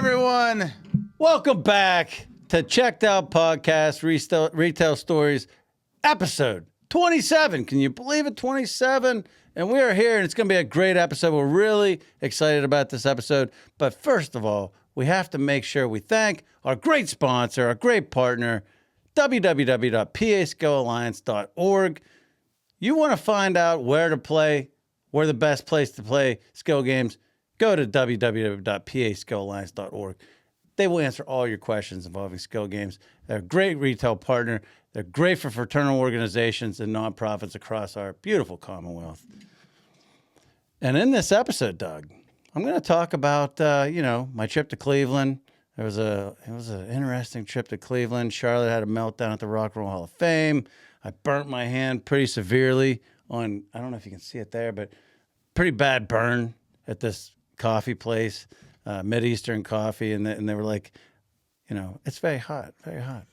everyone. Welcome back to Checked Out Podcast Retail Stories, episode 27. Can you believe it? 27. And we are here, and it's going to be a great episode. We're really excited about this episode. But first of all, we have to make sure we thank our great sponsor, our great partner, www.paskillalliance.org. You want to find out where to play, where the best place to play skill games, go to www.paskillalliance.org. They will answer all your questions involving skill games. They're a great retail partner. They're great for fraternal organizations and nonprofits across our beautiful Commonwealth. And in this episode, Doug, I'm going to talk about, my trip to Cleveland. It was an interesting trip to Cleveland. Charlotte had a meltdown at the Rock and Roll Hall of Fame. I burnt my hand pretty severely on, I don't know if you can see it there, but pretty bad burn at this coffee place, Mideastern Coffee. And they were like, it's very hot, very hot.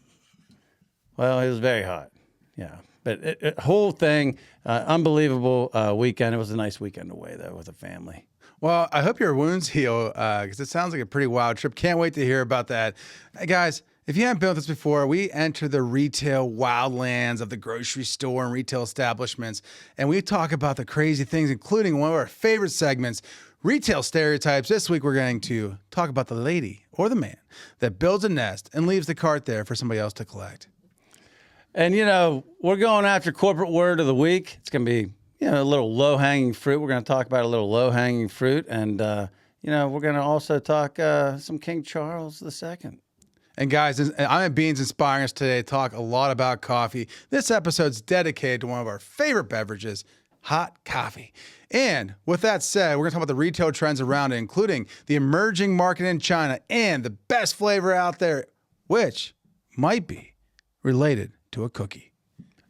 Well, it was very hot. Yeah. But whole thing, unbelievable weekend. It was a nice weekend away, though, with the family. Well, I hope your wounds heal because it sounds like a pretty wild trip. Can't wait to hear about that. Hey, guys, if you haven't been with us before, we enter the retail wildlands of the grocery store and retail establishments, and we talk about the crazy things, including one of our favorite segments, Retail Stereotypes. This week, we're going to talk about the lady or the man that builds a nest and leaves the cart there for somebody else to collect. And, we're going after corporate word of the week. It's going to be, a little low-hanging fruit. We're going to talk about a little low-hanging fruit. And, we're going to also talk some King Charles II. And guys, Ima Bean's inspiring us today to talk a lot about coffee. This episode's dedicated to one of our favorite beverages, hot coffee. And with that said, we're going to talk about the retail trends around it, including the emerging market in China and the best flavor out there, which might be related to a cookie.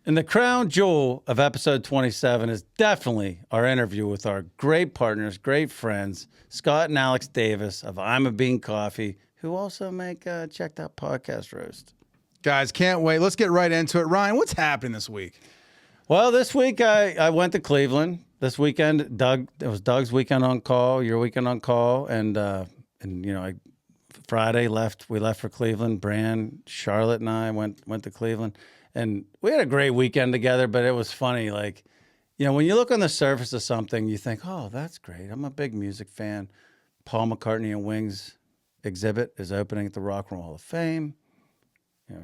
And the crown jewel of episode 27 is definitely our interview with our great partners, great friends, Scott and Alex Davis of Ima Bean Coffee, who also make Checked Out Podcast Roast. Guys, can't wait. Let's get right into it. Ryan, what's happening this week? Well, this week I went to Cleveland. This weekend, it was Doug's weekend on call, your weekend on call, and Friday we left for Cleveland. Bran, Charlotte, and I went to Cleveland, and we had a great weekend together. But it was funny, when you look on the surface of something, you think, "Oh, that's great. I'm a big music fan." Paul McCartney and Wings exhibit is opening at the Rock and Roll Hall of Fame.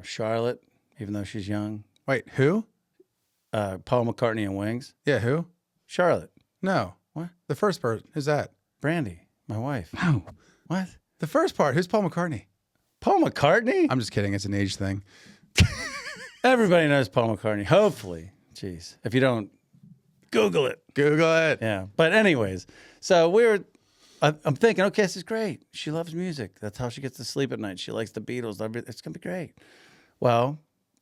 Charlotte, even though she's young. Wait, who? Paul McCartney and Wings. Yeah, who? Charlotte. No. What? The first part. Who's that? Brandy, my wife. No. What? The first part. Who's Paul McCartney? Paul McCartney? I'm just kidding. It's an age thing. Everybody knows Paul McCartney. Hopefully. Jeez. If you don't, Google it. Google it. Yeah. But anyways, so I'm thinking, okay, this is great. She loves music. That's how she gets to sleep at night. She likes the Beatles. It's going to be great. Well,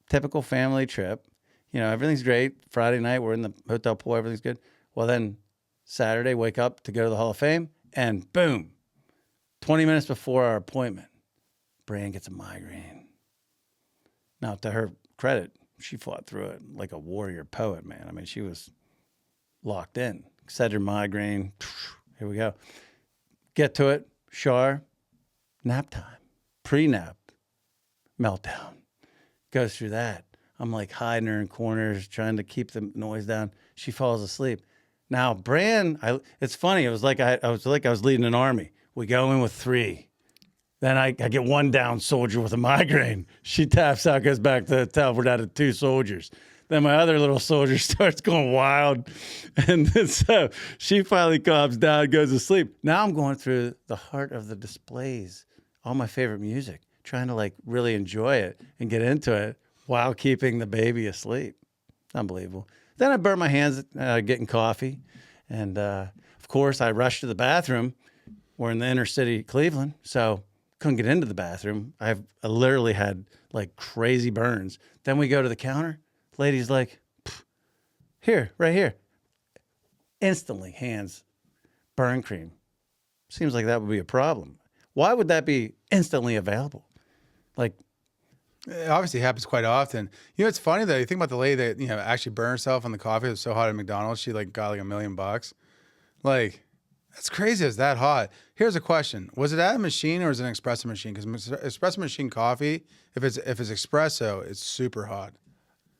typical family trip. Everything's great. Friday night, we're in the hotel pool. Everything's good. Well, then Saturday, wake up to go to the Hall of Fame, and boom, 20 minutes before our appointment, Bran gets a migraine. Now, to her credit, she fought through it like a warrior poet, man. I mean, she was locked in. Said her migraine. Here we go. Get to it. Char. Nap time. Pre-nap. Meltdown. Goes through that. I'm like hiding her in corners, trying to keep the noise down. She falls asleep. Now, Bran, it's funny. It was like I was leading an army. We go in with 3. Then I get one down soldier with a migraine. She taps out, goes back to the hotel. We're down to 2 soldiers. Then my other little soldier starts going wild. And then so she finally calms down, goes to sleep. Now I'm going through the heart of the displays, all my favorite music, trying to really enjoy it and get into it while keeping the baby asleep. Unbelievable. Then I burnt my hands getting coffee. And, of course, I rushed to the bathroom. We're in the inner city Cleveland, so couldn't get into the bathroom. I literally had, crazy burns. Then we go to the counter. The lady's like, here, right here. Instantly, hands, burn cream. Seems like that would be a problem. Why would that be instantly available? It obviously happens quite often. It's funny though. You think about the lady that actually burned herself on the coffee. It was so hot at McDonald's. She got $1 million. That's crazy. It's that hot. Here's a question: was it at a machine or is it an espresso machine? Because espresso machine coffee, if it's espresso, it's super hot.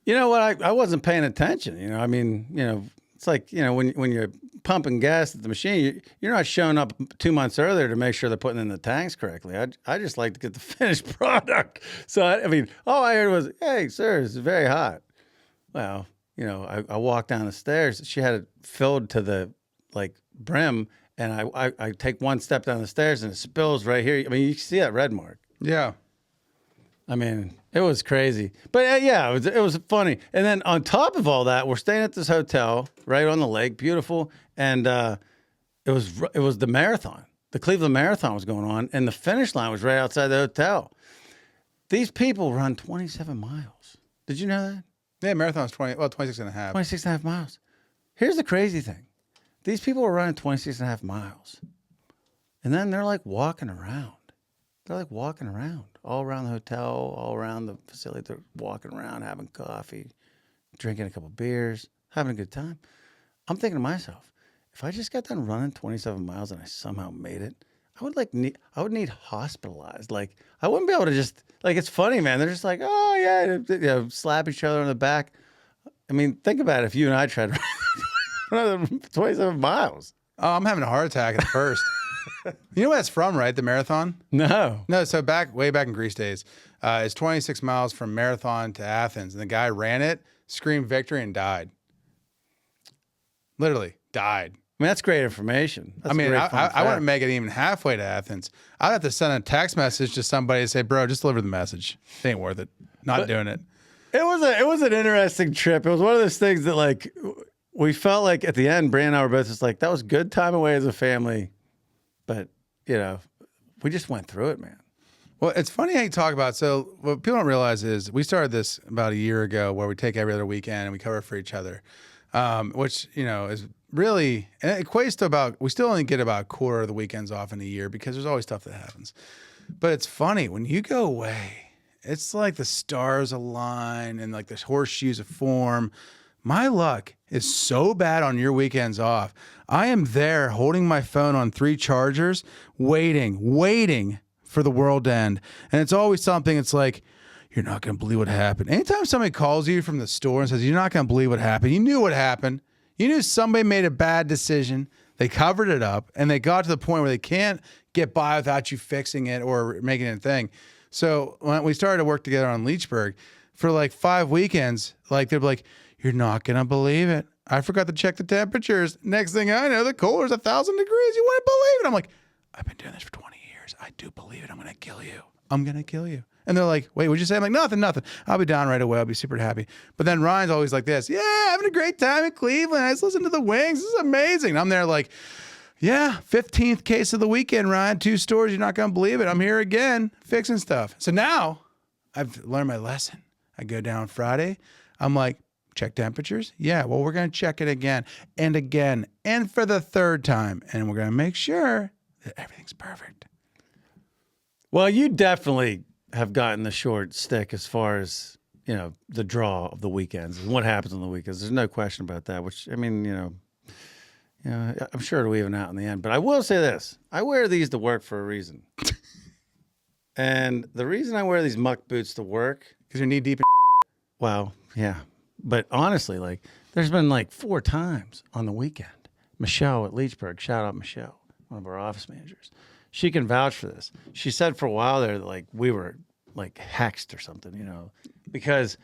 You know what? I wasn't paying attention. You know, I mean, you know, it's like, you know, when you're pumping gas at the machine, you're not showing up 2 months earlier to make sure they're putting in the tanks correctly. I just like to get the finished product. So, I mean, all I heard was, hey, sir, it's very hot. Well, you know, I walked down the stairs. She had it filled to the, like, brim, and I take one step down the stairs, and it spills right here. I mean, you can see that red mark. Yeah. I mean, it was crazy, but yeah, it was funny. And then on top of all that, we're staying at this hotel right on the lake, beautiful, and it was the marathon. The Cleveland Marathon was going on, and the finish line was right outside the hotel. These people run 27 miles. Did you know that? Yeah, marathon's 26 and a half. 26 and a half miles. Here's the crazy thing: these people are running 26 and a half miles, and then they're like walking around. They're like walking around, all around the hotel, all around the facility. They're walking around, having coffee, drinking a couple beers, having a good time. I'm thinking to myself, if I just got done running 27 miles and I somehow made it, I would need hospitalized. Like, I wouldn't be able to just, like, it's funny, man. They're just like, oh yeah, you know, slap each other on the back. I mean, think about it. If you and I tried to run 27 miles. Oh, I'm having a heart attack at first. You know where that's from, right? The marathon? No. No, so way back in Greece days, it's 26 miles from Marathon to Athens, and the guy ran it, screamed victory, and died. Literally died. I mean, that's great information. That's I wouldn't make it even halfway to Athens. I'd have to send a text message to somebody and say, bro, just deliver the message. It ain't worth it. Not doing it. It was an interesting trip. It was one of those things that, like, we felt like at the end, Brand and I were both just like, that was good time away as a family. But, you know, we just went through it, man. Well, it's funny how you talk about, so what people don't realize is we started this about a year ago where we take every other weekend and we cover for each other, which, you know, is really, and it equates to about, we still only get about a quarter of the weekends off in a year because there's always stuff that happens. But it's funny, when you go away, it's like the stars align and like the horseshoes form. My luck is so bad on your weekends off. I am there holding my phone on 3 chargers, waiting for the world to end. And it's always something, it's like, you're not going to believe what happened. Anytime somebody calls you from the store and says, you're not going to believe what happened, you knew what happened. You knew somebody made a bad decision. They covered it up and they got to the point where they can't get by without you fixing it or making it a thing. So when we started to work together on Leechburg, for like 5 weekends, like they'd be like, you're not going to believe it. I forgot to check the temperatures. Next thing I know, the cooler's 1,000 degrees. You wouldn't believe it. I'm like, I've been doing this for 20 years. I do believe it. I'm going to kill you. I'm going to kill you. And they're like, wait, what'd you say? I'm like, nothing. I'll be down right away. I'll be super happy. But then Ryan's always like this. Yeah, having a great time in Cleveland. I just listened to the Wings. This is amazing. And I'm there like, yeah, 15th case of the weekend, Ryan. 2 stores. You're not going to believe it. I'm here again fixing stuff. So now I've learned my lesson. I go down Friday. I'm like, check temperatures? Yeah, well, we're going to check it again and for the 3rd time. And we're going to make sure that everything's perfect. Well, you definitely have gotten the short stick as far as, you know, the draw of the weekends and what happens on the weekends. There's no question about that, which, I mean, you know, I'm sure it'll even out in the end. But I will say this. I wear these to work for a reason. And the reason I wear these muck boots to work, because you're knee deep in well, yeah. But honestly, like, there's been like 4 times on the weekend. Michelle at Leechburg, shout out Michelle, one of our office managers. She can vouch for this. She said for a while there that, like, we were like hexed or something, you know, because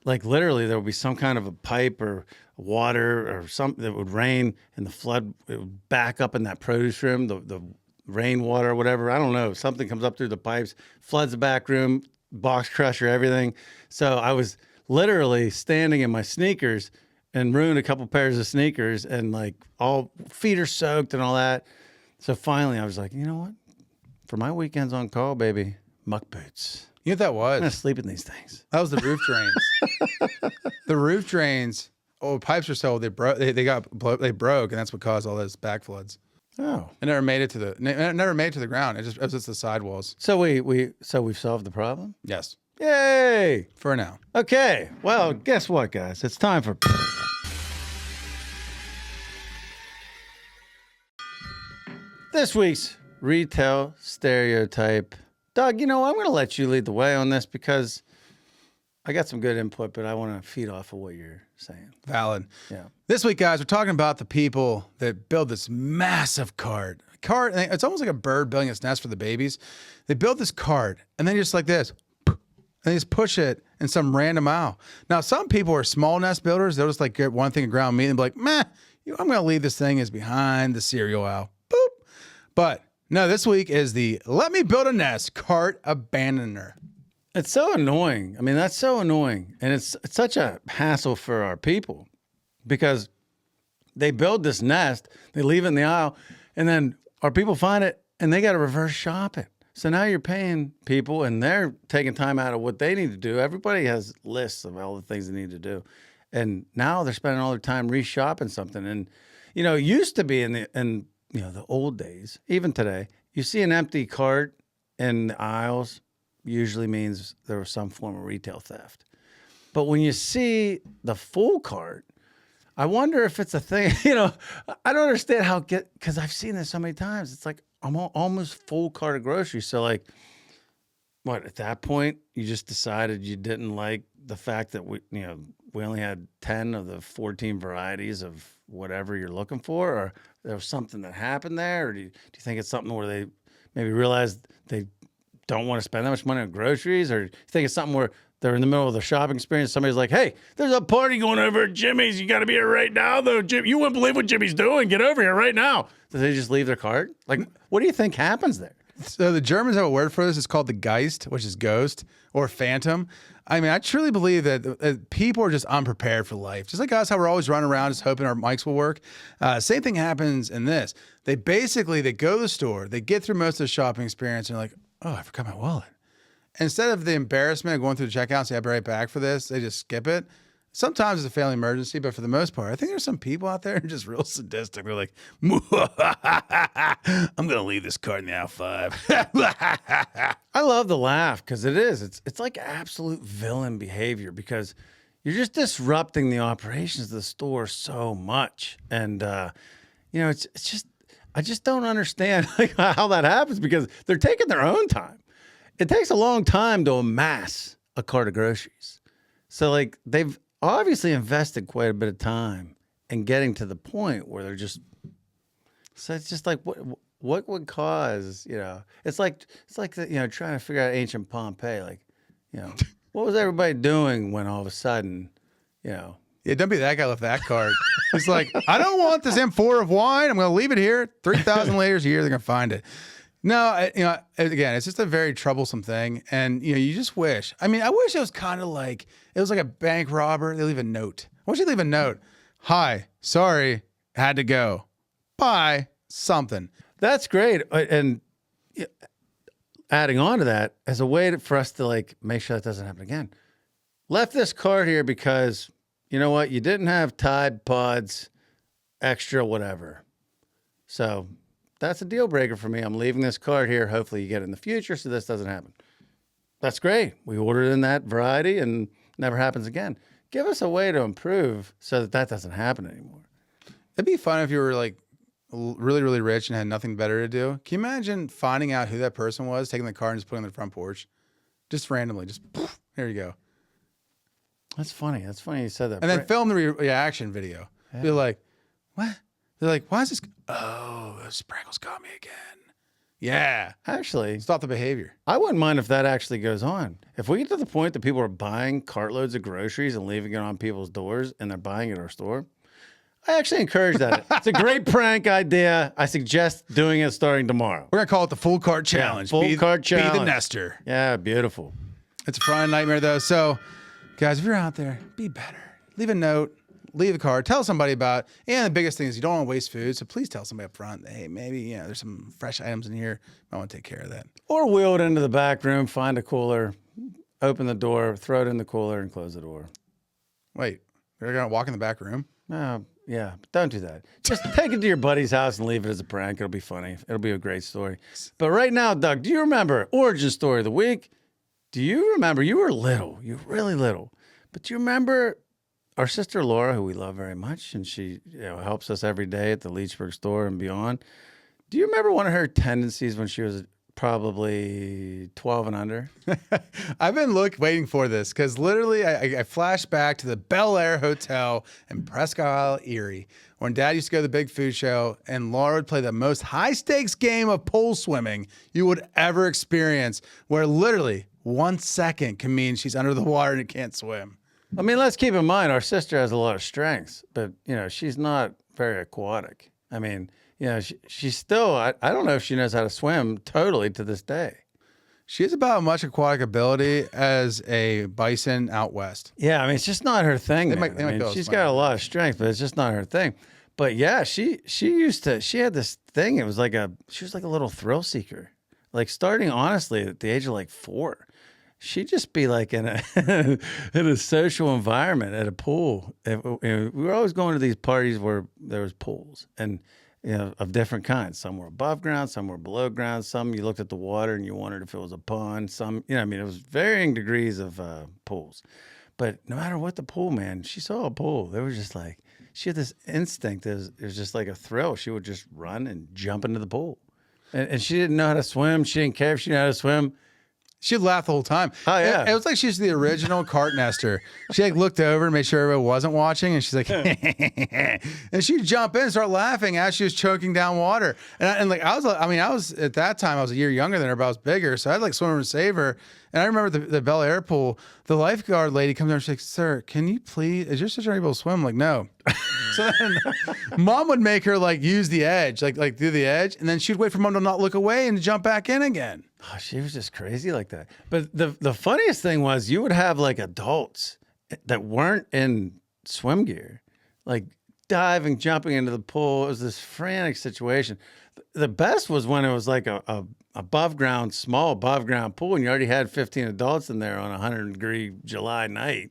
like literally there would be some kind of a pipe or water or something that would rain and the flood, it would back up in that produce room, the rainwater or whatever. I don't know. Something comes up through the pipes, floods the back room, box crusher, everything. So I was literally standing in my sneakers and ruined a couple pairs of sneakers and like all feet are soaked and all that. So finally I was like, you know what? For my weekends on call, baby, muck boots. You know what that was? I'm going to sleep in these things. That was the roof drains. The roof drains, pipes are so old, they broke, and that's what caused all those back floods. Oh. It never made it to the ground. It was just the sidewalls. So we've solved the problem? Yes. Yay! For now. Okay. Well, guess what, guys? It's time for... This week's retail stereotype. Doug, I'm going to let you lead the way on this because I got some good input, but I want to feed off of what you're saying. Valid. Yeah. This week, guys, we're talking about the people that build this massive cart. It's almost like a bird building its nest for the babies. They build this cart, and then just like this, and they just push it in some random aisle. Now, some people are small nest builders. They'll just like get one thing of ground meat and be like, meh, I'm going to leave this thing as behind the cereal aisle. Boop. But no, this week is the let me build a nest cart abandoner. It's so annoying. I mean, that's so annoying. And it's such a hassle for our people because they build this nest, they leave it in the aisle, and then our people find it and they got to reverse shop it. So now you're paying people and they're taking time out of what they need to do. Everybody has lists of all the things they need to do. And now they're spending all their time reshopping something. And, it used to be in the old days, even today, you see an empty cart in the aisles, usually means there was some form of retail theft. But when you see the full cart, I wonder if it's a thing. I don't understand because I've seen this so many times. It's like I'm almost full cart of groceries. So like, what, at that point, you just decided you didn't like the fact that we only had 10 of the 14 varieties of whatever you're looking for, or there was something that happened there? Or do you think it's something where they maybe realized they don't want to spend that much money on groceries? Or do you think it's something where they're in the middle of the shopping experience, somebody's like, hey, there's a party going over at Jimmy's. You got to be here right now, though, Jim. You wouldn't believe what Jimmy's doing. Get over here right now. Do they just leave their cart? Like, what do you think happens there? So the Germans have a word for this. It's called the Geist, which is ghost or phantom. I mean, I truly believe that people are just unprepared for life. Just like us, how we're always running around just hoping our mics will work. Same thing happens in this. They go to the store, they get through most of the shopping experience, and they're like, oh, I forgot my wallet. Instead of the embarrassment of going through the checkout and say, I'll be right back for this, they just skip it. Sometimes it's a family emergency, but for the most part, I think there's some people out there who are just real sadistic. They're like, I'm going to leave this cart in the aisle 5. I love the laugh because it is. It's like absolute villain behavior because you're just disrupting the operations of the store so much. And, it's just, I just don't understand like how that happens because they're taking their own time. It takes a long time to amass a cart of groceries. So like they've obviously invested quite a bit of time in getting to the point where they're just, so it's just like, what would cause, it's like, trying to figure out ancient Pompeii, like, what was everybody doing when all of a sudden, Yeah, don't be that guy left that cart. He's like, I don't want this M4 of wine. I'm going to leave it here. 3,000 layers a year, they're going to find it. No, again, it's just a very troublesome thing. And, you just wish. I mean, I wish it was kind of like, it was like a bank robber. They leave a note. Why don't you leave a note? Hi, sorry, had to go. Bye, something. That's great. And adding on to that, as a way for us to like make sure that doesn't happen again. Left this card here because, you know what? You didn't have Tide Pods, extra whatever. So that's a deal breaker for me. I'm leaving this card here. Hopefully you get it in the future so this doesn't happen. That's great. We ordered in that variety and never happens again. Give us a way to improve so that doesn't happen anymore. It'd be fun if you were like really, really rich and had nothing better to do. Can you imagine finding out who that person was, taking the card and just putting it on the front porch? Just randomly, just poof, here you go. That's funny. That's funny you said that. And then film the reaction video. Yeah. Be like, what? They're like, why is this? Oh, Sprankle's got me again. Yeah. Actually, stop the behavior. I wouldn't mind if that actually goes on. If we get to the point that people are buying cartloads of groceries and leaving it on people's doors and they're buying it at our store, I actually encourage that. It's a great prank idea. I suggest doing it starting tomorrow. We're going to call it the full cart challenge. Yeah, full cart challenge. Be the nester. Yeah, beautiful. It's a Friday nightmare, though. So, guys, if you're out there, be better. Leave a note. Leave the card. Tell somebody about it. And the biggest thing is you don't want to waste food. So please tell somebody up front, hey, maybe there's some fresh items in here. I want to take care of that. Or wheel it into the back room, find a cooler, open the door, throw it in the cooler, and close the door. Wait, you're going to walk in the back room? Yeah, but don't do that. Just take it to your buddy's house and leave it as a prank. It'll be funny. It'll be a great story. But right now, Doug, do you remember origin story of the week? Do you remember? You were little. You were really little. But do you remember our sister Laura, who we love very much, and she helps us every day at the Leechburg store and beyond? Do you remember one of her tendencies when she was probably 12 and under? I've been waiting for this because literally I flash back to the Bel Air Hotel in Prescott Isle, Erie, when Dad used to go to the big food show and Laura would play the most high stakes game of pole swimming you would ever experience, where literally 1 second can mean she's under the water and can't swim. I mean, let's keep in mind our sister has a lot of strengths, but she's not very aquatic. I mean, she's still, I don't know if she knows how to swim totally to this day. She has about as much aquatic ability as a bison out west. Yeah, I mean, it's just not her thing. She's got a lot of strength, but it's just not her thing. But yeah, she had this thing. She was like a little thrill seeker. Like starting honestly at the age of like 4. She'd just be like in a social environment at a pool. We were always going to these parties where there was pools and of different kinds. Some were above ground, some were below ground. Some you looked at the water and you wondered if it was a pond. Some, it was varying degrees of pools. But no matter what the pool, man, she saw a pool. They were just like, she had this instinct. It was just like a thrill. She would just run and jump into the pool. And she didn't know how to swim. She didn't care if she knew how to swim. She'd laugh the whole time. Oh, yeah. It was like she was the original cart nester. She looked over and made sure everybody wasn't watching, and she's like, and she'd jump in and start laughing as she was choking down water. I was at that time, I was a year younger than her, but I was bigger, so I'd like swim and save her. And I remember the Bel Air pool, the lifeguard lady comes over and she's like, "Sir, can you please, is your sister able to swim?" I'm like, "No." So then Mom would make her like use the edge, like do the edge, and then she'd wait for Mom to not look away and jump back in again. Oh, she was just crazy like that. But the funniest thing was you would have like adults that weren't in swim gear, like diving, jumping into the pool. It was this frantic situation. The best was when it was like a small above ground pool, and you already had 15 adults in there on a 100-degree July night.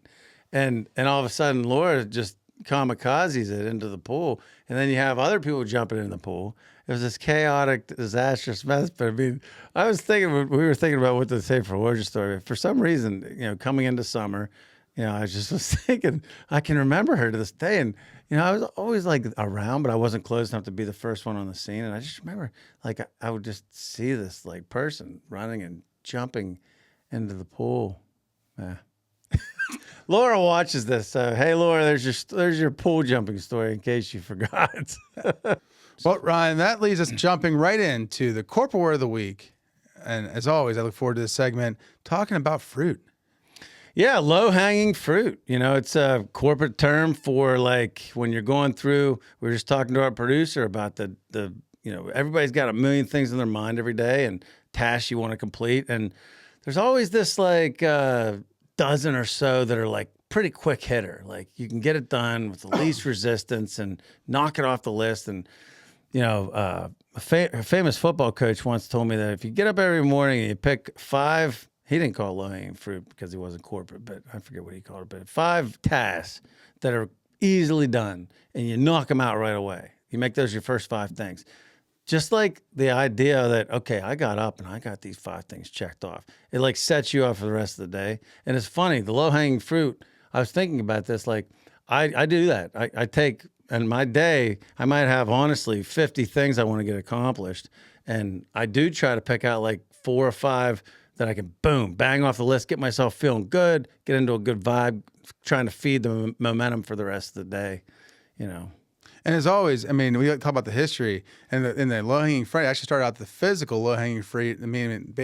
And all of a sudden Laura just kamikazes it into the pool, and then you have other people jumping in the pool. It was this chaotic, disastrous mess. But I mean, we were thinking about what to say for origin story. For some reason, coming into summer, I just was thinking, I can remember her to this day. And, I was always like around, but I wasn't close enough to be the first one on the scene. And I just remember like, I would just see this like person running and jumping into the pool. Yeah. Laura watches this. So, hey, Laura, there's your pool jumping story in case you forgot. Well, Ryan, that leads us jumping right into the corporate word of the week. And as always, I look forward to this segment talking about fruit. Yeah, low-hanging fruit. It's a corporate term for like when you're going through, we were just talking to our producer about the everybody's got a million things in their mind every day and tasks you want to complete. And there's always this like dozen or so that are like pretty quick hitter. Like you can get it done with the least resistance and knock it off the list. And a famous football coach once told me that if you get up every morning and you pick 5, he didn't call it low-hanging fruit because he wasn't corporate, but I forget what he called it, but 5 tasks that are easily done and you knock them out right away. You make those your first 5 things. Just like the idea that, okay, I got up and I got these 5 things checked off. It like sets you up for the rest of the day. And it's funny, the low-hanging fruit, I was thinking about this, like I do that. I take, in my day, I might have honestly 50 things I want to get accomplished. And I do try to pick out like 4 or 5 that I can, boom, bang off the list, get myself feeling good, get into a good vibe, trying to feed the momentum for the rest of the day, And as always, we talk about the history and the low-hanging fruit. It actually started out the physical low-hanging fruit,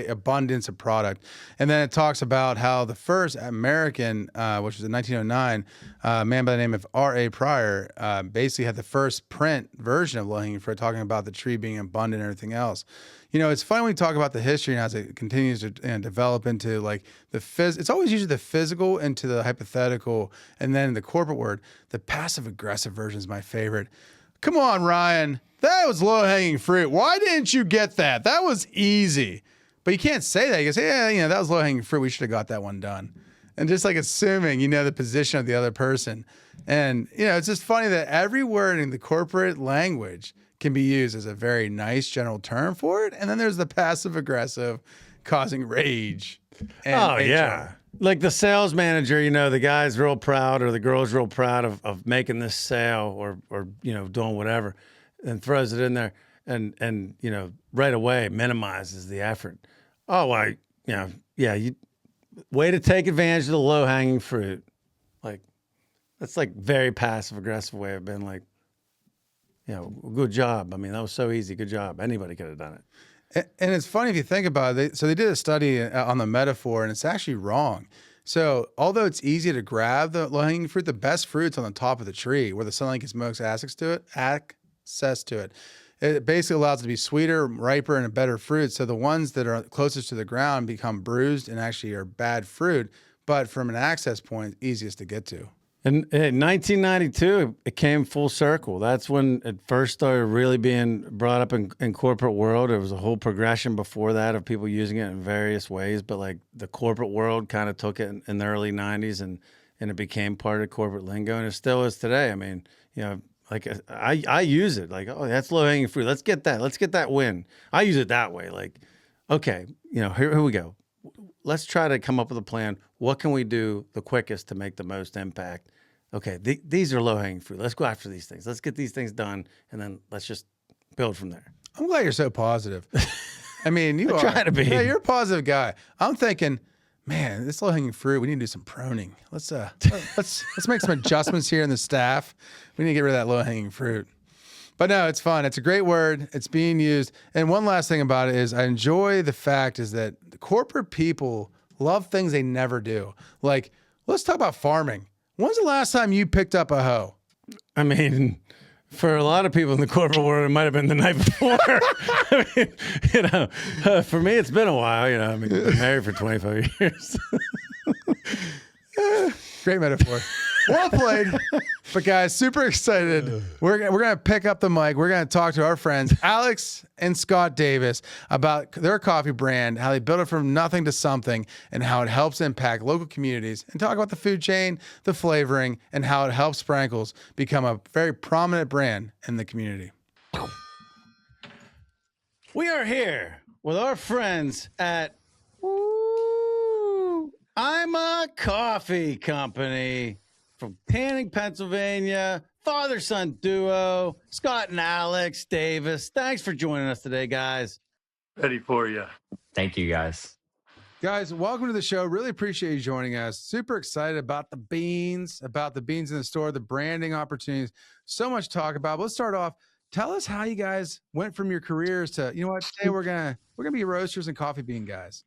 abundance of product. And then it talks about how the first American, which was in 1909, a man by the name of R.A. Pryor, basically had the first print version of low-hanging fruit, talking about the tree being abundant and everything else. It's funny when we talk about the history and as it continues to develop into like it's always usually the physical into the hypothetical, and then the corporate word, the passive aggressive version is my favorite. Come on, Ryan, that was low hanging fruit. Why didn't you get that? That was easy. But you can't say that. You can say, yeah, that was low hanging fruit. We should have got that one done. And just like assuming, the position of the other person. And, it's just funny that every word in the corporate language can be used as a very nice general term for it. And then there's the passive aggressive causing rage. And HR. Yeah. Like the sales manager, the guy's real proud or the girl's real proud of making this sale or doing whatever and throws it in there. and right away minimizes the effort. Oh, you way to take advantage of the low hanging fruit. Like that's like very passive aggressive way of being like, good job. I mean, that was so easy. Good job. Anybody could have done it. And it's funny if you think about it. So they did a study on the metaphor, and it's actually wrong. So although it's easy to grab the low-hanging fruit, the best fruit's on the top of the tree where the sunlight gets most access to it. It basically allows it to be sweeter, riper, and a better fruit. So the ones that are closest to the ground become bruised and actually are bad fruit, but from an access point, easiest to get to. In 1992, it came full circle. That's when it first started really being brought up in corporate world. There was a whole progression before that of people using it in various ways, but like the corporate world kind of took it in the early 90s and it became part of corporate lingo, and it still is today. I mean, like I use it like, oh, that's low hanging fruit. Let's get that win. I use it that way. Like, okay, here we go. Let's try to come up with a plan. What can we do the quickest to make the most impact? Okay, these are low-hanging fruit. Let's go after these things. Let's get these things done, and then let's just build from there. I'm glad you're so positive. I mean, you I try to be. Yeah, you're a positive guy. I'm thinking, man, this low-hanging fruit, we need to do some pruning. Let's make some adjustments here in the staff. We need to get rid of that low-hanging fruit. But no, it's fun. It's a great word. It's being used. And one last thing about it is I enjoy the fact is that the corporate people love things they never do. Like, let's talk about farming. When's the last time you picked up a hoe? I mean, for a lot of people in the corporate world, it might have been the night before. I mean, for me, it's been a while. I mean, I've been married for 25 years. Great metaphor. Well played. But guys, super excited. We're going to pick up the mic. We're going to talk to our friends, Alex and Scott Davis, about their coffee brand, how they built it from nothing to something, and how it helps impact local communities, and talk about the food chain, the flavoring, and how it helps Sprankles become a very prominent brand in the community. We are here with our friends at Ima Coffee Company from Canning, Pennsylvania. Father-son duo, Scott and Alex Davis. Thanks for joining us today, guys. Ready for you. Thank you, guys. Guys, welcome to the show. Really appreciate you joining us. Super excited about the beans in the store, the branding opportunities. So much to talk about. But let's start off. Tell us how you guys went from your careers to, today we're gonna be roasters and coffee bean guys.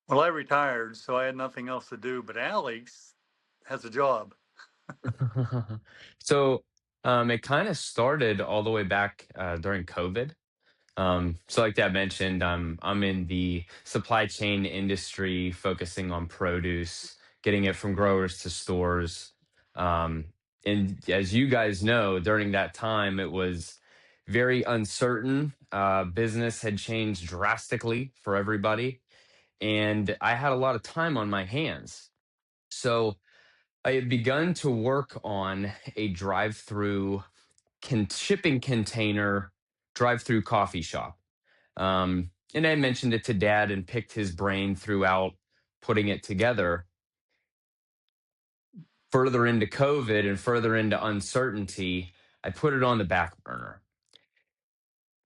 Well, I retired, so I had nothing else to do, but Alex has a job. So it kind of started all the way back during COVID. So like Dad mentioned, I'm in the supply chain industry, focusing on produce, getting it from growers to stores. And as you guys know, during that time, it was very uncertain. Business had changed drastically for everybody, and I had a lot of time on my hands. So I had begun to work on a drive-through shipping container drive-through coffee shop. And I mentioned it to Dad and picked his brain throughout putting it together. Further into COVID and further into uncertainty, I put it on the back burner.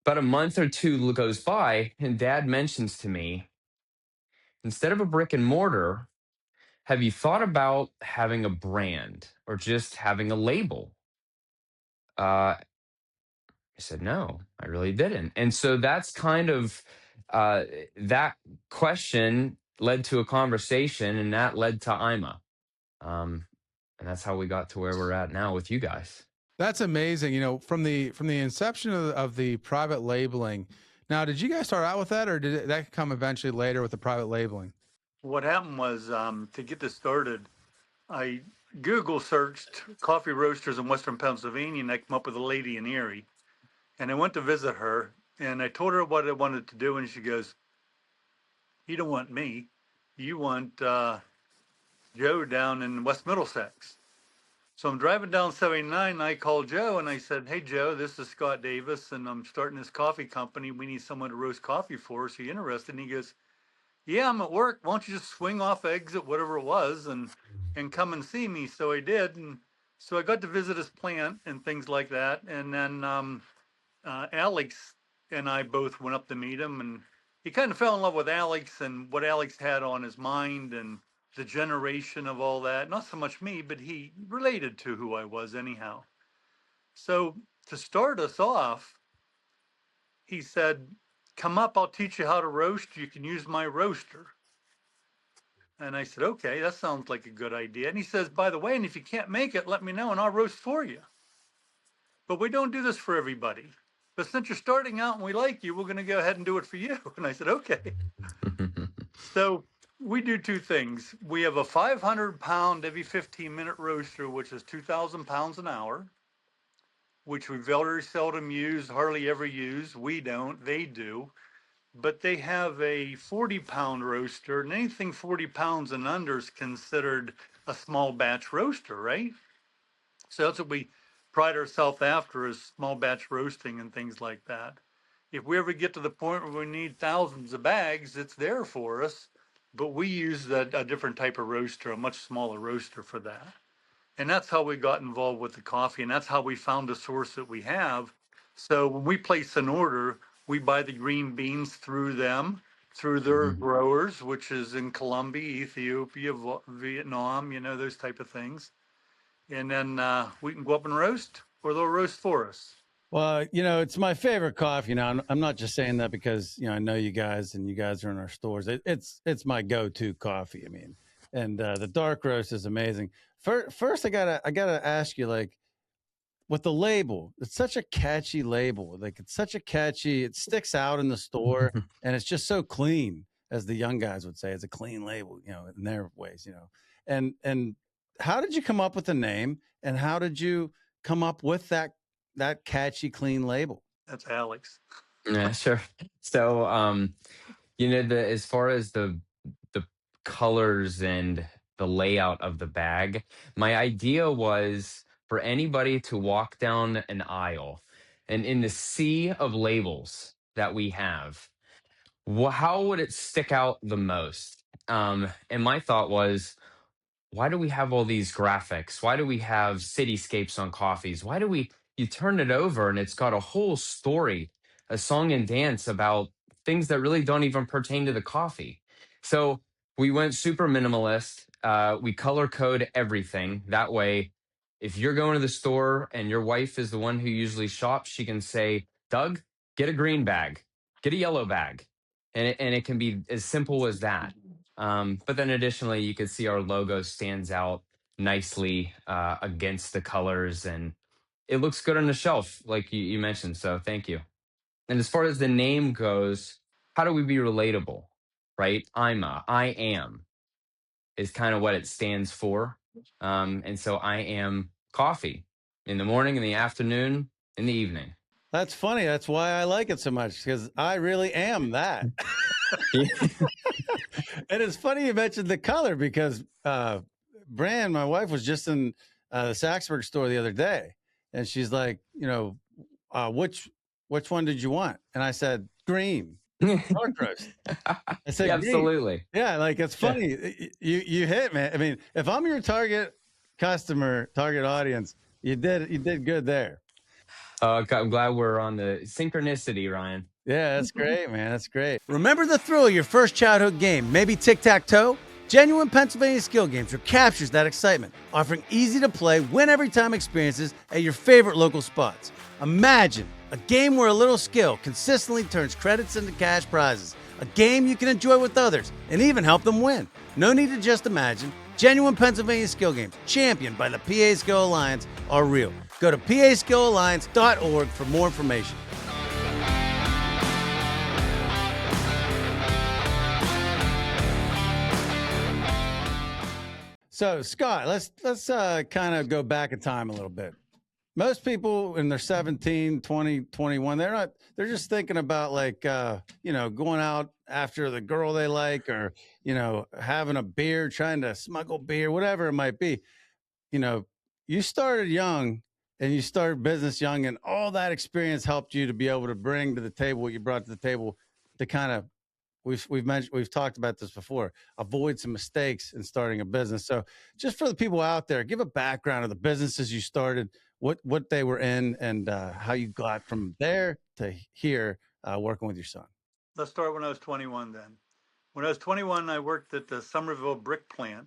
About a month or two goes by, and Dad mentions to me, instead of a brick and mortar, have you thought about having a brand or just having a label? I said, no, I really didn't. And so that's kind of uh, that question led to a conversation, and that led to Ima. And that's how we got to where we're at now with you guys. That's amazing. From the inception of the private labeling. Now, did you guys start out with that, or did that come eventually later with the private labeling? What happened was, to get this started, I Google searched coffee roasters in Western Pennsylvania, and I came up with a lady in Erie. And I went to visit her, and I told her what I wanted to do, and she goes, "You don't want me. You want Joe down in West Middlesex." So I'm driving down 79, and I called Joe, and I said, "Hey, Joe, this is Scott Davis, and I'm starting this coffee company. We need someone to roast coffee for us. Are you interested?" And he goes, "Yeah, I'm at work. Why don't you just swing off exit, whatever it was, and come and see me?" So I did, and so I got to visit his plant and things like that. And then Alex and I both went up to meet him, and he kind of fell in love with Alex and what Alex had on his mind and the generation of all that. Not so much me, but he related to who I was anyhow. So to start us off, he said, "Come up, I'll teach you how to roast. You can use my roaster." And I said, "Okay, that sounds like a good idea." And he says, "By the way, and if you can't make it, let me know and I'll roast for you. But we don't do this for everybody. But since you're starting out and we like you, we're going to go ahead and do it for you." And I said, "Okay." So we do two things. We have a 500-pound every 15-minute roaster, which is 2,000 pounds an hour, which we very seldom use, hardly ever use. We don't, they do. But they have a 40-pound roaster, and anything 40 pounds and under is considered a small batch roaster, right? So that's what we pride ourselves after, is small batch roasting and things like that. If we ever get to the point where we need thousands of bags, it's there for us, but we use a different type of roaster, a much smaller roaster for that. And that's how we got involved with the coffee, and that's how we found the source that we have. So when we place an order, we buy the green beans through them, through their growers, which is in Colombia, Ethiopia, Vietnam, those type of things. And then we can go up and roast, or they'll roast for us. Well, it's my favorite coffee. Now, I'm not just saying that because I know you guys and you guys are in our stores. It's my go-to coffee. I mean, and the dark roast is amazing. First, I gotta ask you, like, with the label, it's such a catchy label. Like, it's such a catchy. It sticks out in the store, and it's just so clean, as the young guys would say. It's a clean label, in their ways, And how did you come up with the name, and how did you come up with that catchy, clean label? That's Alex. Yeah, sure. So, as far as the colors and the layout of the bag, my idea was for anybody to walk down an aisle, and in the sea of labels that we have, how would it stick out the most? And my thought was, why do we have all these graphics? Why do we have cityscapes on coffees? Why do you turn it over and it's got a whole story, a song and dance about things that really don't even pertain to the coffee? So we went super minimalist. We color code everything. That way, if you're going to the store and your wife is the one who usually shops, she can say, "Doug, get a green bag, get a yellow bag." And it can be as simple as that. But then additionally, you can see our logo stands out nicely against the colors, and it looks good on the shelf, like you mentioned. So thank you. And as far as the name goes, how do we be relatable, right? I am is kind of what it stands for. And so I am coffee in the morning, in the afternoon, in the evening. That's funny. That's why I like it so much, because I really am that. And it's funny you mentioned the color, because Bran, my wife, was just in the Saxburg store the other day, and she's like, which one did you want? And I said, green, dark roast. I said, Yeah, green. absolutely. Yeah, like, it's funny. You hit, man. I mean, if I'm your target customer, target audience, you did good there. I'm glad we're on the synchronicity, Ryan. Yeah, that's great, man. That's great. Remember the thrill of your first childhood game, maybe tic-tac-toe? Genuine Pennsylvania Skill Games recaptures that excitement, offering easy-to-play, win-every-time experiences at your favorite local spots. Imagine a game where a little skill consistently turns credits into cash prizes, a game you can enjoy with others and even help them win. No need to just imagine. Genuine Pennsylvania Skill Games, championed by the PA Skill Alliance, are real. Go to paskillalliance.org for more information. So, Scott, let's kind of go back in time a little bit. Most people when they're 17, 20, 21, they're just thinking about, like, going out after the girl they like, or, having a beer, trying to smuggle beer, whatever it might be. You started young, and you started business young, and all that experience helped you to be able to bring to the table what you brought to the table to kind of, we've talked about this before, avoid some mistakes in starting a business. So just for the people out there, give a background of the businesses you started, what they were in, and how you got from there to here working with your son? Let's start when I was 21 then. When I was 21, I worked at the Somerville brick plant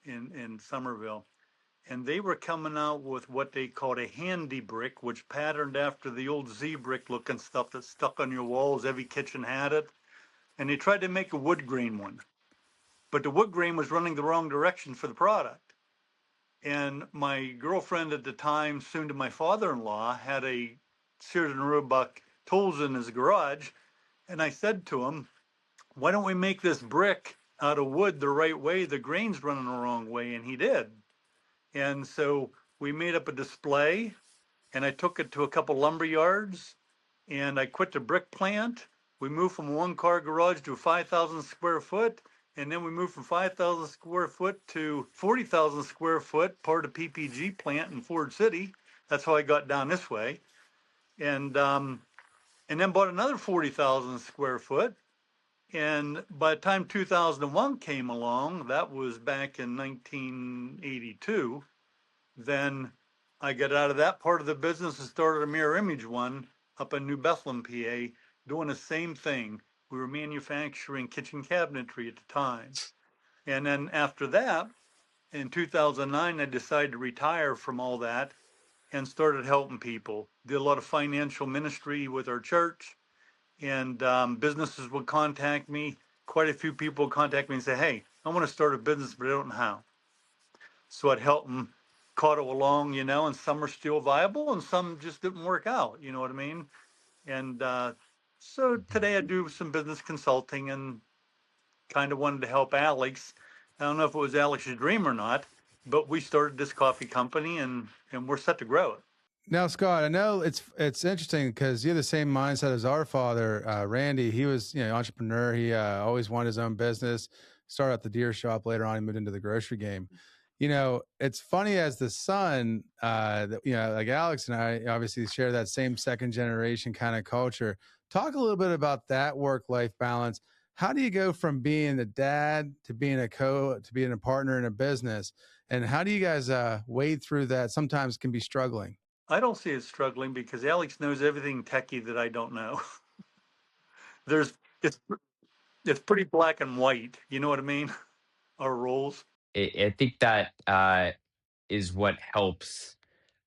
in Somerville. And they were coming out with what they called a handy brick, which patterned after the old Z brick looking stuff that's stuck on your walls. Every kitchen had it. And they tried to make a wood grain one. But the wood grain was running the wrong direction for the product. And my girlfriend at the time, soon to my father-in-law, had a Sears and Roebuck tools in his garage. And I said to him, why don't we make this brick out of wood the right way? The grain's running the wrong way. And he did. And so we made up a display, and I took it to a couple lumber yards, and I quit the brick plant. We moved from a one-car garage to 5,000 square foot, and then we moved from 5,000 square foot to 40,000 square foot, part of PPG plant in Ford City. That's how I got down this way. And then bought another 40,000 square foot. And by the time 2001 came along, that was back in 1982, then I got out of that part of the business and started a mirror image one up in New Bethlehem, PA, doing the same thing. We were manufacturing kitchen cabinetry at the time. And then after that, in 2009, I decided to retire from all that and started helping people. Did a lot of financial ministry with our church, and businesses would contact me. Quite a few people would contact me and say, hey, I want to start a business, but I don't know how. So I'd help them cuddle along, and some are still viable and some just didn't work out, you know what I mean? And so today I do some business consulting and kind of wanted to help Alex. I don't know if it was Alex's dream or not, but we started this coffee company and we're set to grow it. Now, Scott, I know it's interesting because you have the same mindset as our father, Randy. He was, entrepreneur. He always wanted his own business. Started at the deer shop. Later on, he moved into the grocery game. It's funny as the son, like Alex and I obviously share that same second generation kind of culture. Talk a little bit about that work-life balance. How do you go from being the dad to being to being a partner in a business? And how do you guys wade through that? Sometimes can be struggling. I don't see it struggling because Alex knows everything techie that I don't know. It's pretty black and white. You know what I mean? Our roles. I think that is what helps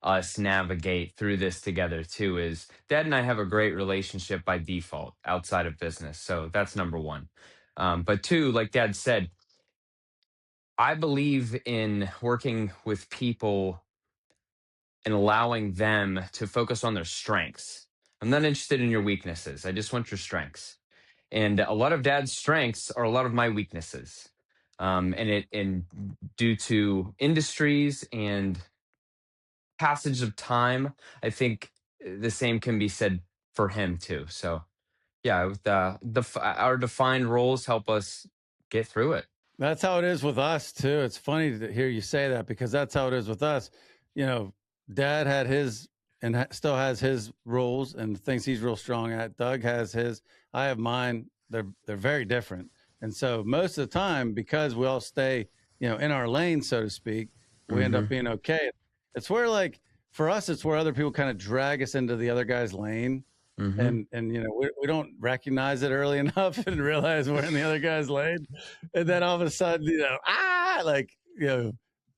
us navigate through this together too. Is Dad and I have a great relationship by default outside of business, so that's number one. But two, like Dad said, I believe in working with people and allowing them to focus on their strengths. I'm not interested in your weaknesses. I just want your strengths. And a lot of Dad's strengths are a lot of my weaknesses. And due to industries and passage of time, I think the same can be said for him too. So yeah, with our defined roles help us get through it. That's how it is with us too. It's funny to hear you say that because that's how it is with us. Dad had his and still has his rules and things he's real strong at. Doug has his. I have mine. They're very different. And so most of the time, because we all stay, in our lane, so to speak, we end up being okay. It's where, like, for us, it's where other people kind of drag us into the other guy's lane. And we don't recognize it early enough and realize we're in the other guy's lane. And then all of a sudden,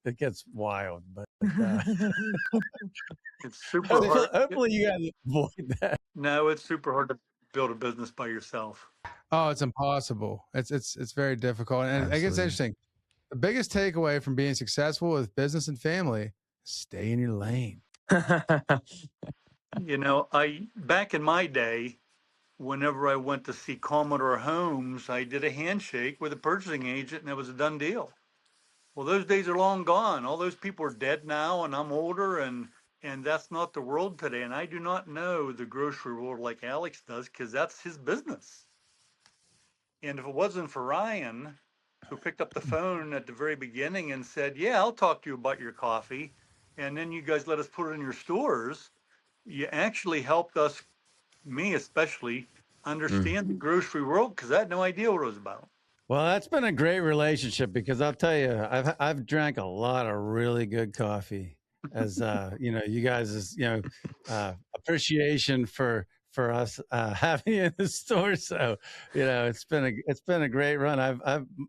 it gets wild. But it's super hard. Hopefully you guys avoid that. No, it's super hard to build a business by yourself. Oh, it's impossible. It's very difficult. And I guess it's interesting. The biggest takeaway from being successful with business and family, stay in your lane. Back in my day, whenever I went to see Commodore Homes, I did a handshake with a purchasing agent and it was a done deal. Well, those days are long gone. All those people are dead now and I'm older and that's not the world today. And I do not know the grocery world like Alex does because that's his business. And if it wasn't for Ryan, who picked up the phone at the very beginning and said, yeah, I'll talk to you about your coffee. And then you guys let us put it in your stores. You actually helped us, me especially, understand the grocery world because I had no idea what it was about. Well, that's been a great relationship because I'll tell you, I've drank a lot of really good coffee as, you guys' appreciation for for us having you in the store. So, it's been a great run.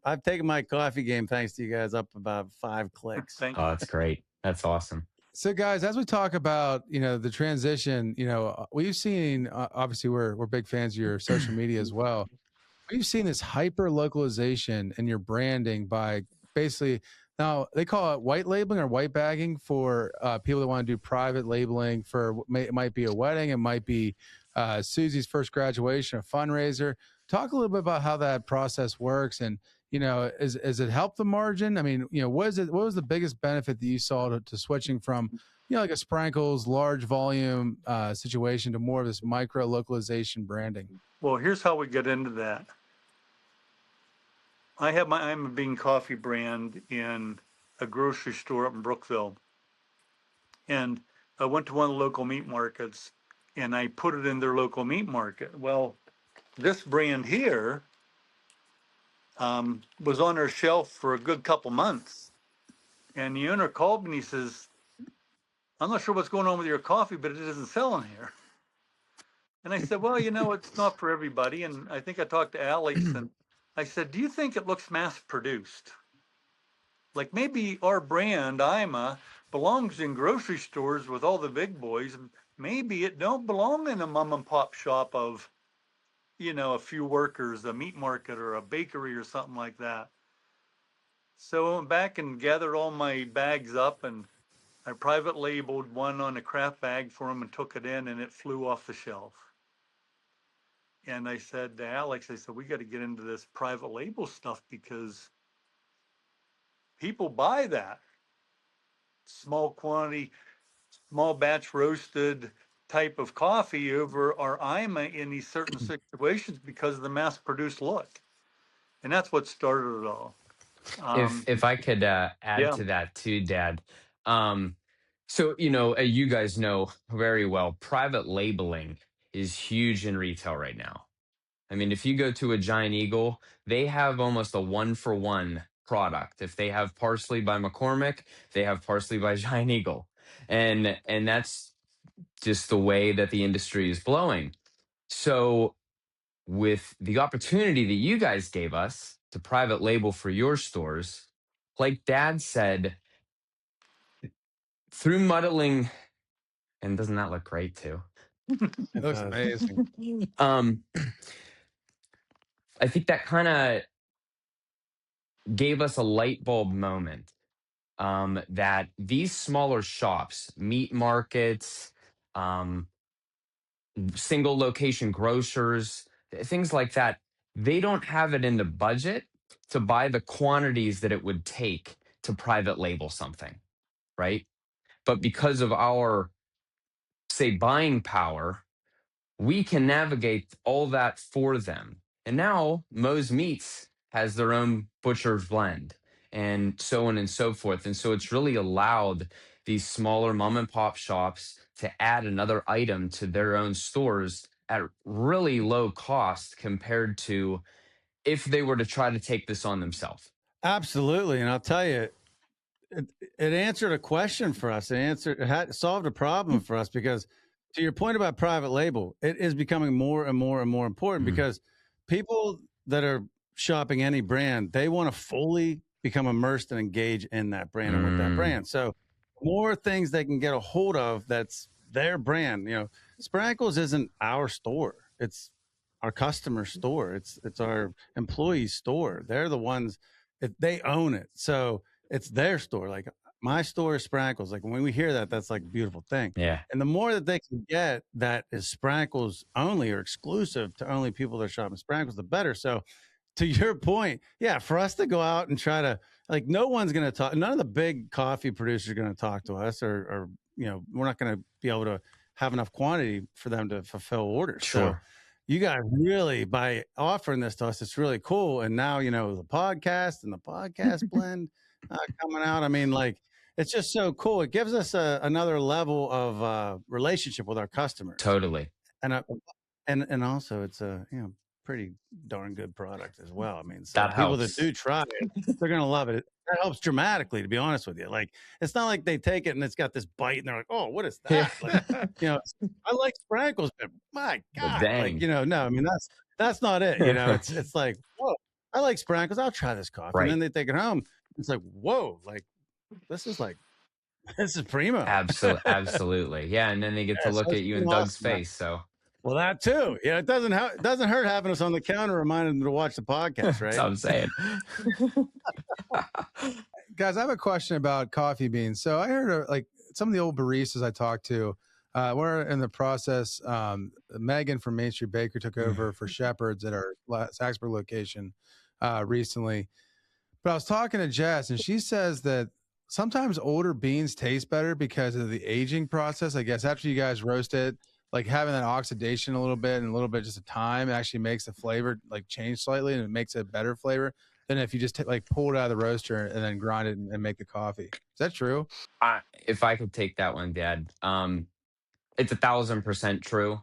I've taken my coffee game, thanks to you guys, up about 5 clicks. Thank Oh, you. that's great. That's awesome. So, guys, as we talk about the transition, we've seen obviously we're big fans of your social media as well. We've seen this hyper localization in your branding by basically now they call it white labeling or white bagging for people that want to do private labeling for it might be a wedding, it might be Susie's first graduation, a fundraiser. Talk a little bit about how that process works, and is it helped the margin? I mean, what was the biggest benefit that you saw to switching from like a Sprankle's large volume situation to more of this micro localization branding? Well, here's how we get into that. I have my Ima Bean Coffee brand in a grocery store up in Brookville. And I went to one of the local meat markets and I put it in their local meat market. Well, this brand here was on their shelf for a good couple months. And the owner called me and he says, I'm not sure what's going on with your coffee, but it isn't selling here. And I said, well, it's not for everybody. And I think I talked to Alex and I said, do you think it looks mass produced? Like maybe our brand, Ima, belongs in grocery stores with all the big boys. Maybe it don't belong in a mom and pop shop of, a few workers, a meat market or a bakery or something like that. So I went back and gathered all my bags up and I private labeled one on a craft bag for them and took it in and it flew off the shelf. And I said to Alex, we got to get into this private label stuff because people buy that small quantity, small batch roasted type of coffee over our Ima in these certain situations because of the mass produced look. And that's what started it all. If I could add Yeah. to that too, Dad. So you guys know very well, private labeling is huge in retail right now. I mean, if you go to a Giant Eagle, they have almost a 1-for-1 product. If they have parsley by McCormick, they have parsley by Giant Eagle, and that's just the way that the industry is blowing. So with the opportunity that you guys gave us to private label for your stores, like Dad said, through muddling, and doesn't that look great too? It looks amazing. I think that kind of gave us a light bulb moment, that these smaller shops, meat markets, um, single location grocers, things like that, they don't have it in the budget to buy the quantities that it would take to private label something, right? But because of our, say, buying power, we can navigate all that for them. And now Moe's Meats has their own butcher's blend and so on and so forth. And so it's really allowed these smaller mom and pop shops to add another item to their own stores at really low cost compared to if they were to try to take this on themselves. Absolutely. And I'll tell you, it answered a question for us. It solved a problem for us because, to your point about private label, it is becoming more and more and more important because people that are shopping any brand, they want to fully become immersed and engage in that brand and with that brand. So more things they can get a hold of that's their brand. Sprankles isn't our store. It's our customer store. It's our employee store. They're the ones they own it. So it's their store. Like my store is Sprankles. Like when we hear that, that's like a beautiful thing. Yeah. And the more that they can get that is Sprankles only or exclusive to only people that are shopping Sprankles, the better. So to your point, yeah, for us to go out and try to, like, no one's going to talk, none of the big coffee producers are going to talk to us or we're not going to be able to have enough quantity for them to fulfill orders. Sure. So you guys really, by offering this to us, it's really cool. And now, the podcast and the podcast blend coming out. I mean, like, it's just so cool. It gives us another level of relationship with our customers. Totally. And also it's pretty darn good product as well. I mean, so That people helps. that do try it, they're gonna love it. That helps dramatically, to be honest with you. Like, it's not like they take it and it's got this bite and they're like, "Oh, what is that?" Like, I like Sprankles, but my God, dang. no, I mean that's not it. It's like, whoa, I like Sprankles. I'll try this coffee, and then they take it home. It's like, whoa, this is primo. Absolutely. Yeah. And then they get to look at you in Doug's face. So, well, that too. Yeah, it doesn't hurt having us on the counter, reminding them to watch the podcast, right? that's what I'm saying. Guys, I have a question about coffee beans. So I heard like some of the old baristas I talked to, we're in the process. Megan from Main Street Bakery took over for Shepherd's at our Saxburg location recently. But I was talking to Jess, and she says that sometimes older beans taste better because of the aging process. I guess after you guys roast it, like having that oxidation a little bit and a little bit just of time actually makes the flavor like change slightly, and it makes a better flavor than if you just pull it out of the roaster and then grind it and make the coffee. Is that true? If I could take that one, Dad, it's 1,000% true.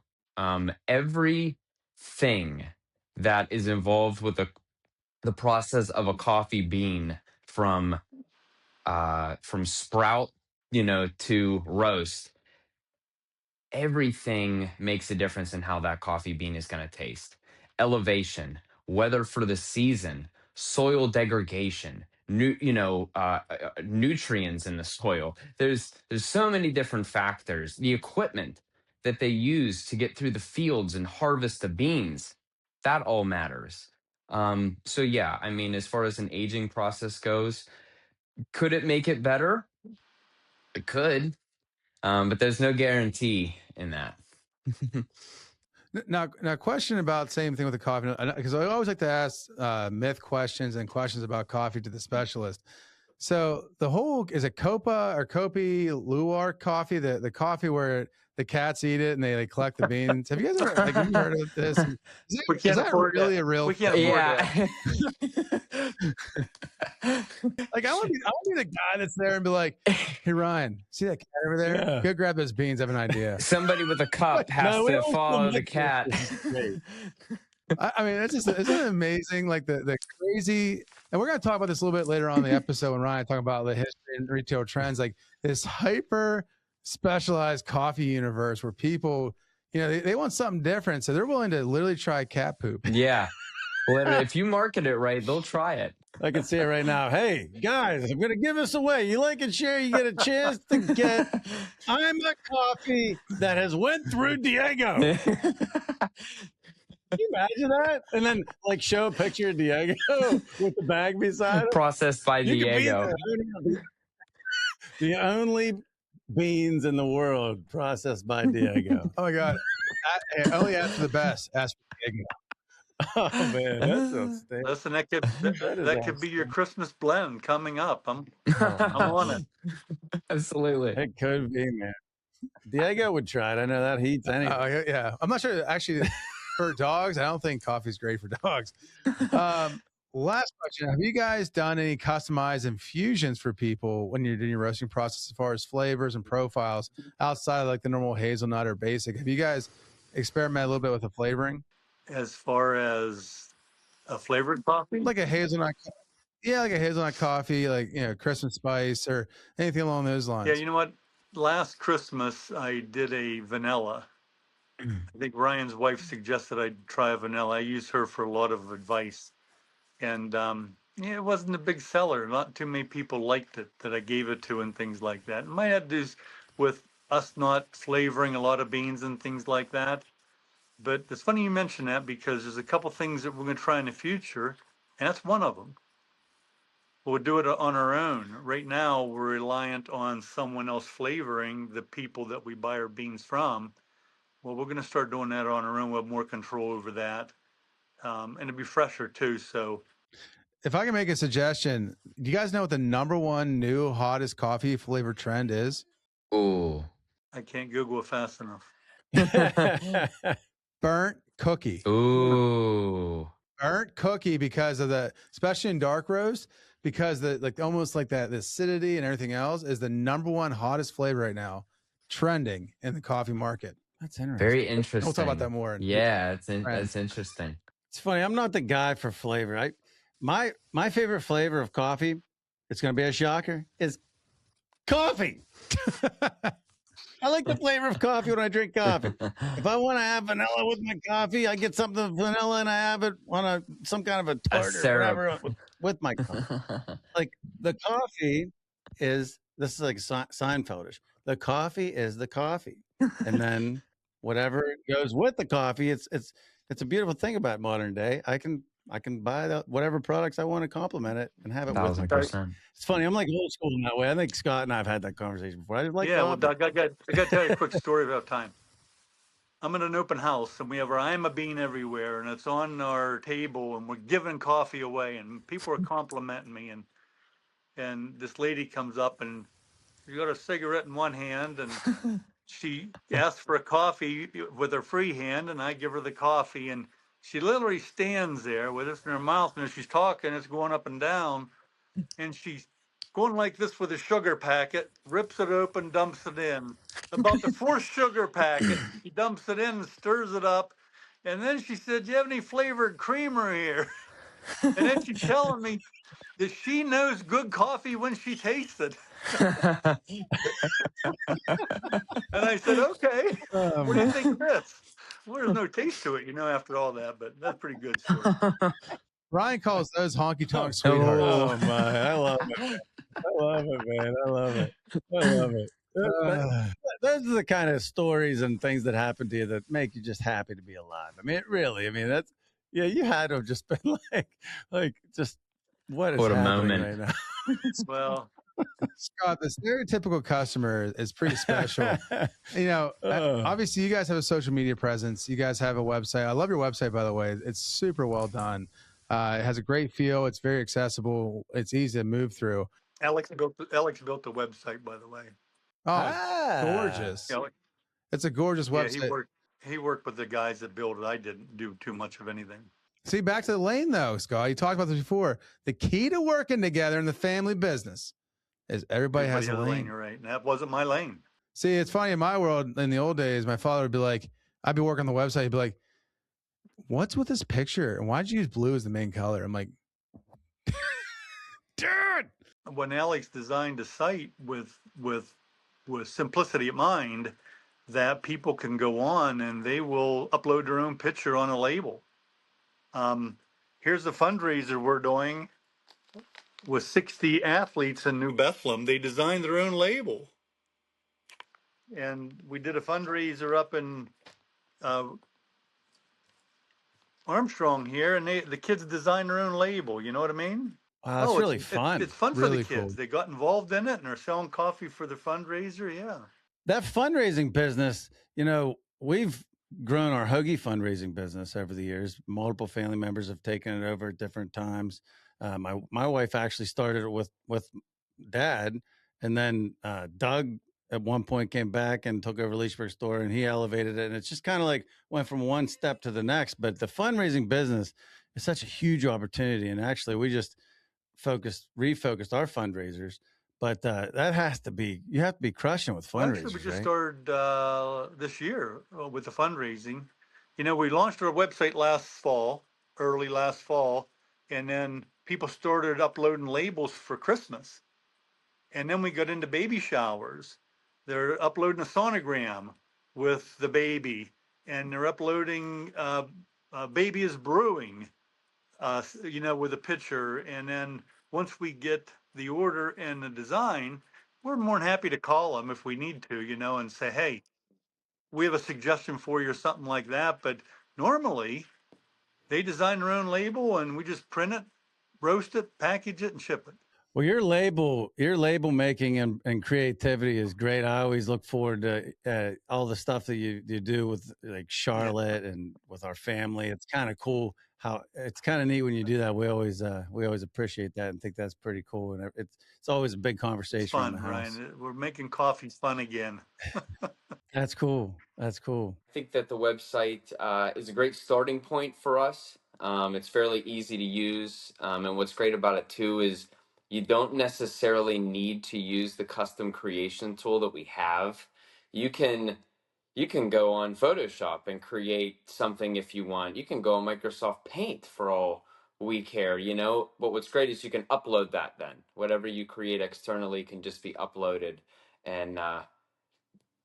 Everything that is involved with the process of a coffee bean from sprout, to roast, everything makes a difference in how that coffee bean is going to taste. Elevation, weather for the season, soil degradation, nutrients in the soil. There's so many different factors. The equipment that they use to get through the fields and harvest the beans, that all matters. So yeah, I mean, as far as an aging process goes, could it make it better? It could, but there's no guarantee in that. Now, question about same thing with the coffee, because I always like to ask myth questions and questions about coffee to the specialist. So is it Copa or Kopi Luwak coffee, the coffee where the cats eat it and they collect the beans? Have you guys ever have you heard of this? We can't afford really that. a real We can't afford that. Like I want to be the guy that's there and be like, "Hey Ryan, see that cat over there? Yeah. Go grab those beans. I have an idea." Somebody with a cup has to follow the cat. I mean, isn't it amazing? Like the crazy, and we're going to talk about this a little bit later on in the episode when Ryan talking about the history and retail trends, like this hyper specialized coffee universe where people, they want something different, so they're willing to literally try cat poop. Yeah, literally, if you market it right, they'll try it. I can see it right now. Hey guys, I'm gonna give this away. You like and share, you get a chance to get Ima coffee that has went through Diego. Can you imagine that? And then show a picture of Diego with the bag beside him. Processed by Diego. The only beans in the world processed by Diego. Oh my God. Only ask for the best. Ask for Diego. Oh man, that's outstanding. Listen, that could be your Christmas blend coming up. I'm on it. Absolutely. It could be, man. Diego would try it. I know that heats anyway. Yeah. I'm not sure actually for dogs. I don't think coffee's great for dogs. Last question. Have you guys done any customized infusions for people when you're doing your roasting process as far as flavors and profiles outside of the normal hazelnut or basic? Have you guys experimented a little bit with the flavoring? As far as a flavored coffee? Like a hazelnut. Yeah, like a hazelnut coffee, Christmas spice or anything along those lines. Yeah, you know what? Last Christmas, I did a vanilla. I think Ryan's wife suggested I try a vanilla. I used her for a lot of advice. And it wasn't a big seller. Not too many people liked it that I gave it to and things like that. It might have to do with us not flavoring a lot of beans and things like that. But it's funny you mention that because there's a couple things that we're going to try in the future, and that's one of them. We'll do it on our own. Right now, we're reliant on someone else flavoring the people that we buy our beans from. Well, we're going to start doing that on our own. We'll have more control over that. And it'll be fresher too. So if I can make a suggestion, do you guys know what the number one new hottest coffee flavor trend is? Oh, I can't Google it fast enough. Burnt cookie. Ooh. Burnt cookie because of especially in dark roast, because almost like that the acidity and everything else is the number one hottest flavor right now, trending in the coffee market. That's interesting. Very interesting. We'll talk about that more. Yeah, that's interesting. It's funny. I'm not the guy for flavor. My favorite flavor of coffee, it's going to be a shocker, is coffee. I like the flavor of coffee when I drink coffee. If I want to have vanilla with my coffee, I get something vanilla and I have it on some kind of a tart or syrup. whatever with my coffee. Like the coffee this is like Seinfeldish. The coffee is the coffee, and then whatever goes with the coffee, it's a beautiful thing about modern day. I can buy whatever products I want to complement it and have it with it. 1,000%. It's funny. I'm like old school in that way. I think Scott and I have had that conversation before. I just like Yeah, well, coffee. Doug, I got to tell you a quick story about time. I'm in an open house and we have our Ima Bean everywhere and it's on our table and we're giving coffee away and people are complimenting me and this lady comes up and she got a cigarette in one hand and she asks for a coffee with her free hand and I give her the coffee and she literally stands there with it in her mouth and as she's talking it's going up and down and she's going like this with a sugar packet, rips it open, dumps it in. About the fourth sugar packet, she dumps it in and stirs it up. And then she said, "Do you have any flavored creamer here?" And then she's telling me that she knows good coffee when she tastes it. And I said, "Okay, what do you think of this?" Well, there's no taste to it, after all that, but that's pretty good story. Ryan calls those honky tonk sweethearts. Oh my! I love it. Man. I love it, man. I love it. I love it. Those are the kind of stories and things that happen to you that make you just happy to be alive. I mean, really. I mean, that's you had to have just been like just what is What a happening moment. right now? Well, Scott, the stereotypical customer is pretty special. Obviously, you guys have a social media presence. You guys have a website. I love your website, by the way. It's super well done. It has a great feel. It's very accessible. It's easy to move through. Alex built the website, by the way. Oh, gorgeous. Yeah, It's a gorgeous website. he worked with the guys that built it. I didn't do too much of anything. See, back to the lane, though, Scott. You talked about this before. The key to working together in the family business is everybody has a lane. You're right. And that wasn't my lane. See, it's funny. In my world, in the old days, my father would be like, I'd be working on the website. He'd be like, "What's with this picture? And why'd you use blue as the main color?" I'm like, dude. When Alex designed a site with simplicity in mind, that people can go on and they will upload their own picture on a label. Here's the fundraiser we're doing with 60 athletes in New Bethlehem. They designed their own label. And we did a fundraiser up in Armstrong here, and the kids designed their own label. You know what I mean? Wow, that's really fun. It's fun for Really the kids. cool. They got involved in it, and they're selling coffee for the fundraiser. Yeah. That fundraising business, we've grown our hoagie fundraising business over the years. Multiple family members have taken it over at different times. My wife actually started it with Dad, and then Doug at one point came back and took over Leechburg store, and he elevated it. And it's just kind of like went from one step to the next. But the fundraising business is such a huge opportunity, and actually, we just refocused our fundraisers. But that has to be, you have to be crushing with fundraisers. Actually, we just right? started this year with the fundraising. We launched our website early last fall, and then people started uploading labels for Christmas. And then we got into baby showers. They're uploading a sonogram with the baby, and they're uploading baby is brewing, with a picture. And then once we get the order and the design, we're more than happy to call them if we need to, and say, hey, we have a suggestion for you or something like that. But normally they design their own label and we just print it, roast it, package it, and ship it. Well, your label making and creativity is great. I always look forward to all the stuff that you do with like Charlotte and with our family. It's kind of cool how it's kind of neat when you do that. We always appreciate that and think that's pretty cool. And it's always a big conversation. It's fun, in the house. Ryan. We're making coffee fun again. That's cool. That's cool. I think that the website is a great starting point for us. It's fairly easy to use. And what's great about it too is you don't necessarily need to use the custom creation tool that we have. You can You can go on Photoshop and create something if you want. You can go on Microsoft Paint for all we care, you know. But what's great is you can upload that then. Whatever you create externally can just be uploaded and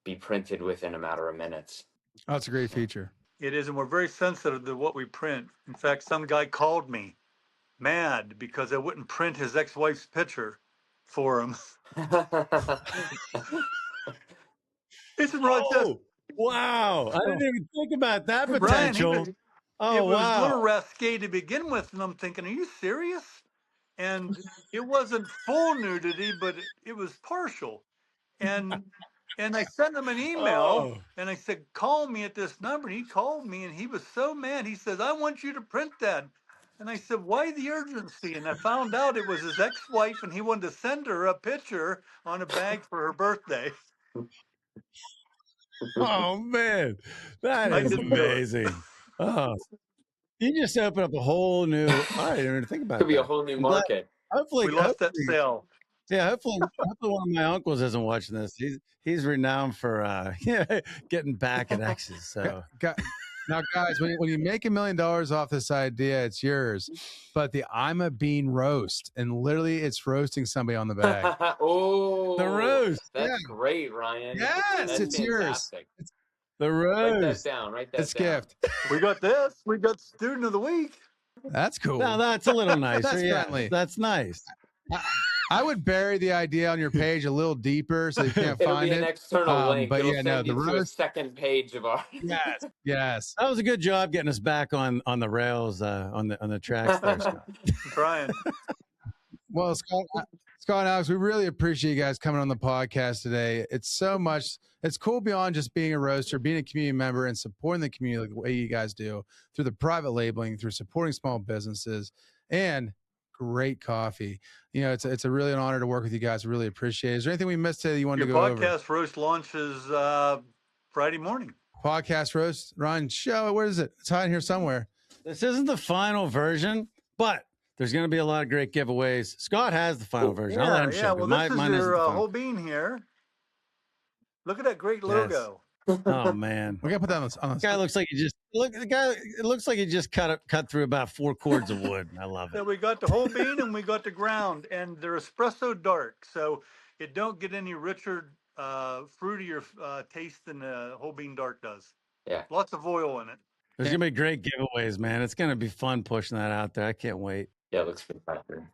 be printed within a matter of minutes. Oh, that's a great feature. It is, and we're very sensitive to what we print. In fact, some guy called me mad because I wouldn't print his ex-wife's picture for him. He said, Ron, Oh, wow. I didn't even think about that Brian, potential. it Oh, was a little wow. risque to begin with, and I'm thinking, are you serious? And it wasn't full nudity, but it was partial. And I sent him an email, Oh. and I said, call me at this number. And he called me, and he was so mad. He says, I want you to print that. And I said, why the urgency? And I found out it was his ex-wife, and he wanted to send her a picture on a bag for her birthday. Oh, man. That I is didn't do it. amazing. Oh, you just opened up a whole new, I didn't even think about Could be a that. whole new I'm glad- market. Hopefully, We lost that sale. yeah, hopefully one of my uncles isn't watching this. He's renowned for getting back at exes. So Now, guys, when you make $1 million off this idea, it's yours. But the Ima Bean roast, and literally it's roasting somebody on the bag. Oh, the roast, that's great, Ryan. Yes, That's it's yours. fantastic. the Write that roast. down. Write that It's down. gift. We got this. We got student of the week. That's cool. Now that's a little nicer. That's yeah, friendly. that's nice. I would bury the idea on your page a little deeper so you can't It'll find be an it. external link. But It'll yeah, no, send the you to a roast. second page of our. Yes. That was a good job getting us back on the rails on the tracks there, Scott. Brian. Well, Scott and Alex, we really appreciate you guys coming on the podcast today. It's so much. It's cool beyond just being a roaster, being a community member, and supporting the community the way you guys do through the private labeling, through supporting small businesses, and great coffee. You know, it's a really an honor to work with you guys. Really appreciate it. Is there anything we missed today you wanted Your to go over? podcast roast launches Friday morning. Podcast roast, Ron, show it. Where is it? It's hiding here somewhere. This isn't the final version, but there's going to be a lot of great giveaways. Scott has the final version. I'll let him show Well, it. this Mine is isn't your the final. whole bean here. Look at that great logo. Oh man, We're gonna put that on the guy looks like he just it looks like he just cut through about 4 cords of wood. I love So it. we got the whole bean and we got the ground, and they're espresso dark, so it don't get any richer, fruitier taste than the whole bean dark does. Yeah. Lots of oil in it. There's gonna be great giveaways, man. It's gonna be fun pushing that out there. I can't wait. Yeah, it looks spectacular.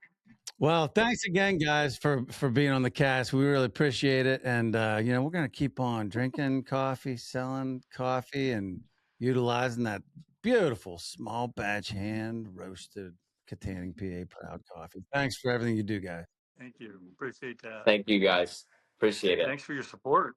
Well, thanks again, guys, for being on the cast. We really appreciate it, and we're gonna keep on drinking coffee, selling coffee, and utilizing that beautiful small batch hand roasted Katanning PA proud coffee. Thanks for everything you do, guys. Thank you. Appreciate that. Thank you, guys. Appreciate it. Thanks for your support.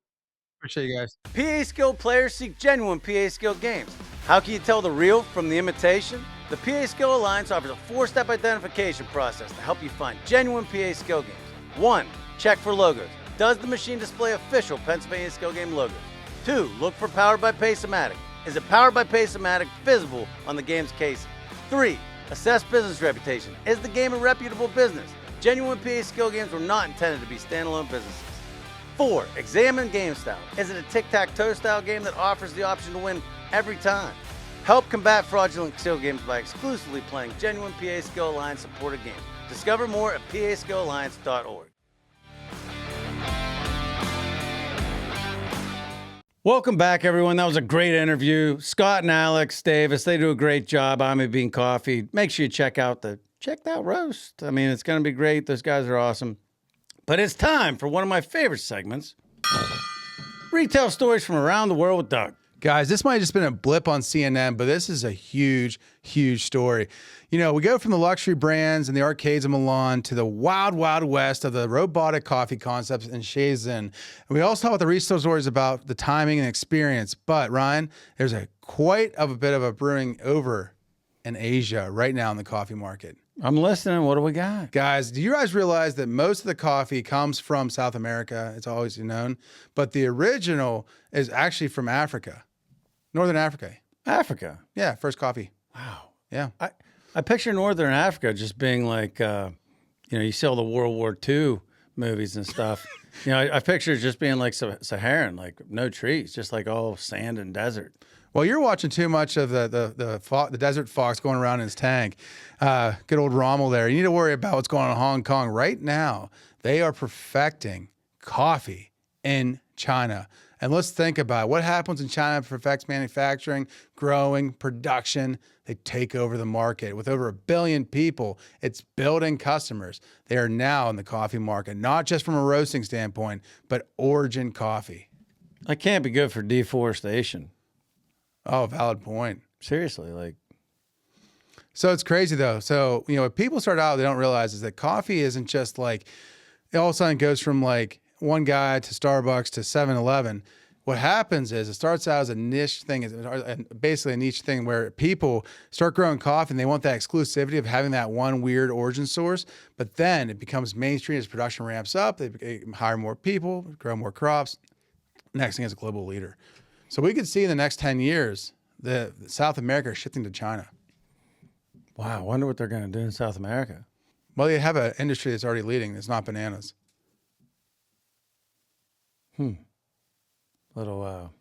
Appreciate you guys. PA skill players seek genuine PA skill games. How can you tell the real from the imitation? The PA Skill Alliance offers a 4-step identification process to help you find genuine PA skill games. 1. Check for logos. Does the machine display official Pennsylvania skill game logos? 2. Look for Powered by Pace-O-Matic. Is it Powered by Pace-O-Matic visible on the game's casing? 3. Assess business reputation. Is the game a reputable business? Genuine PA skill games were not intended to be standalone businesses. 4. Examine game style. Is it a tic-tac-toe style game that offers the option to win every time? Help combat fraudulent skill games by exclusively playing genuine PA Skill Alliance supported games. Discover more at paskillalliance.org. Welcome back, everyone. That was a great interview. Scott and Alex Davis, they do a great job. Ima Bean Coffee. Make sure you check out roast. I mean, it's going to be great. Those guys are awesome. But it's time for one of my favorite segments, Retail Stories from Around the World with Doug. Guys, this might have just been a blip on CNN, but this is a huge, huge story. You know, we go from the luxury brands and the arcades of Milan to the wild, wild west of the robotic coffee concepts in Shenzhen. And we also talk about the retail stories about the timing and experience. But, Ryan, there's quite a bit of a brewing over in Asia right now in the coffee market. I'm listening. What do we got? Guys, do you guys realize that most of the coffee comes from South America? It's always known. But the original is actually from Africa. Northern Africa. Africa. Yeah, first coffee. Wow. Yeah. I picture Northern Africa just being like, you see all the World War II movies and stuff. You know, I picture it just being like Saharan, like no trees, just like all sand and desert. Well, you're watching too much of the desert fox going around in his tank. Good old Rommel there. You need to worry about what's going on in Hong Kong right now. They are perfecting coffee in China. And let's think about it. What happens in China perfects manufacturing, growing, production. They take over the market. With over 1 billion people, it's building customers. They are now in the coffee market, not just from a roasting standpoint, but origin coffee. That can't be good for deforestation. Oh, valid point. Seriously, like. So it's crazy though. So, you know, what people start out, they don't realize is that coffee isn't just like, it all of a sudden goes from like one guy to Starbucks to 7-Eleven. What happens is it starts out as a niche thing, basically a niche thing where people start growing coffee and they want that exclusivity of having that one weird origin source. But then it becomes mainstream as production ramps up. They hire more people, grow more crops. Next thing is a global leader. So we could see in the next 10 years, the South America is shifting to China. Wow, I wonder what they're going to do in South America. Well, they have an industry that's already leading. It's not bananas. Little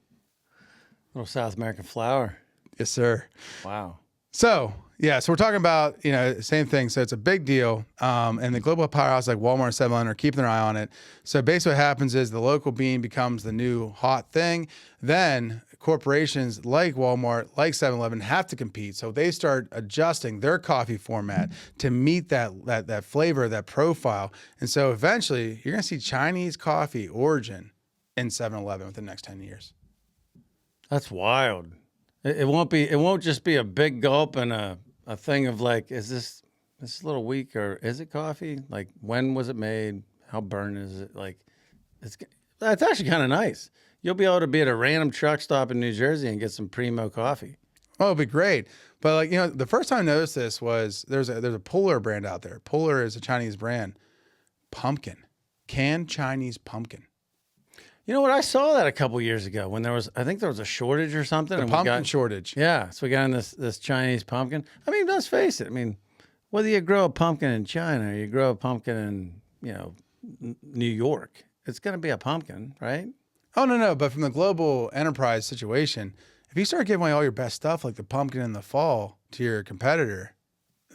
South American flour. Yes, sir. Wow. So, yeah, so we're talking about, you know, same thing. So it's a big deal. And the global powerhouses like Walmart and 7-Eleven are keeping their eye on it. So basically what happens is the local bean becomes the new hot thing. Then corporations like Walmart, like 7-Eleven have to compete. So they start adjusting their coffee format to meet that flavor, that profile. And so eventually you're going to see Chinese coffee origin in 7-Eleven within the next 10 years. That's wild. It won't just be a big gulp and a thing of like, is this a little weak or is it coffee? Like, when was it made? How burned is it? Like, that's actually kind of nice. You'll be able to be at a random truck stop in New Jersey and get some primo coffee. Oh, it'd be great. But like, you know, the first time I noticed this was there's a Polar brand out there. Polar is a Chinese brand. Pumpkin. Canned Chinese pumpkin. You know what? I saw that a couple years ago when I think there was a shortage or something. The pumpkin shortage. Yeah, so we got in this Chinese pumpkin. I mean, let's face it. I mean, whether you grow a pumpkin in China or you grow a pumpkin in, you know, New York, it's going to be a pumpkin, right? Oh, no. But from the global enterprise situation, if you start giving away all your best stuff like the pumpkin in the fall to your competitor,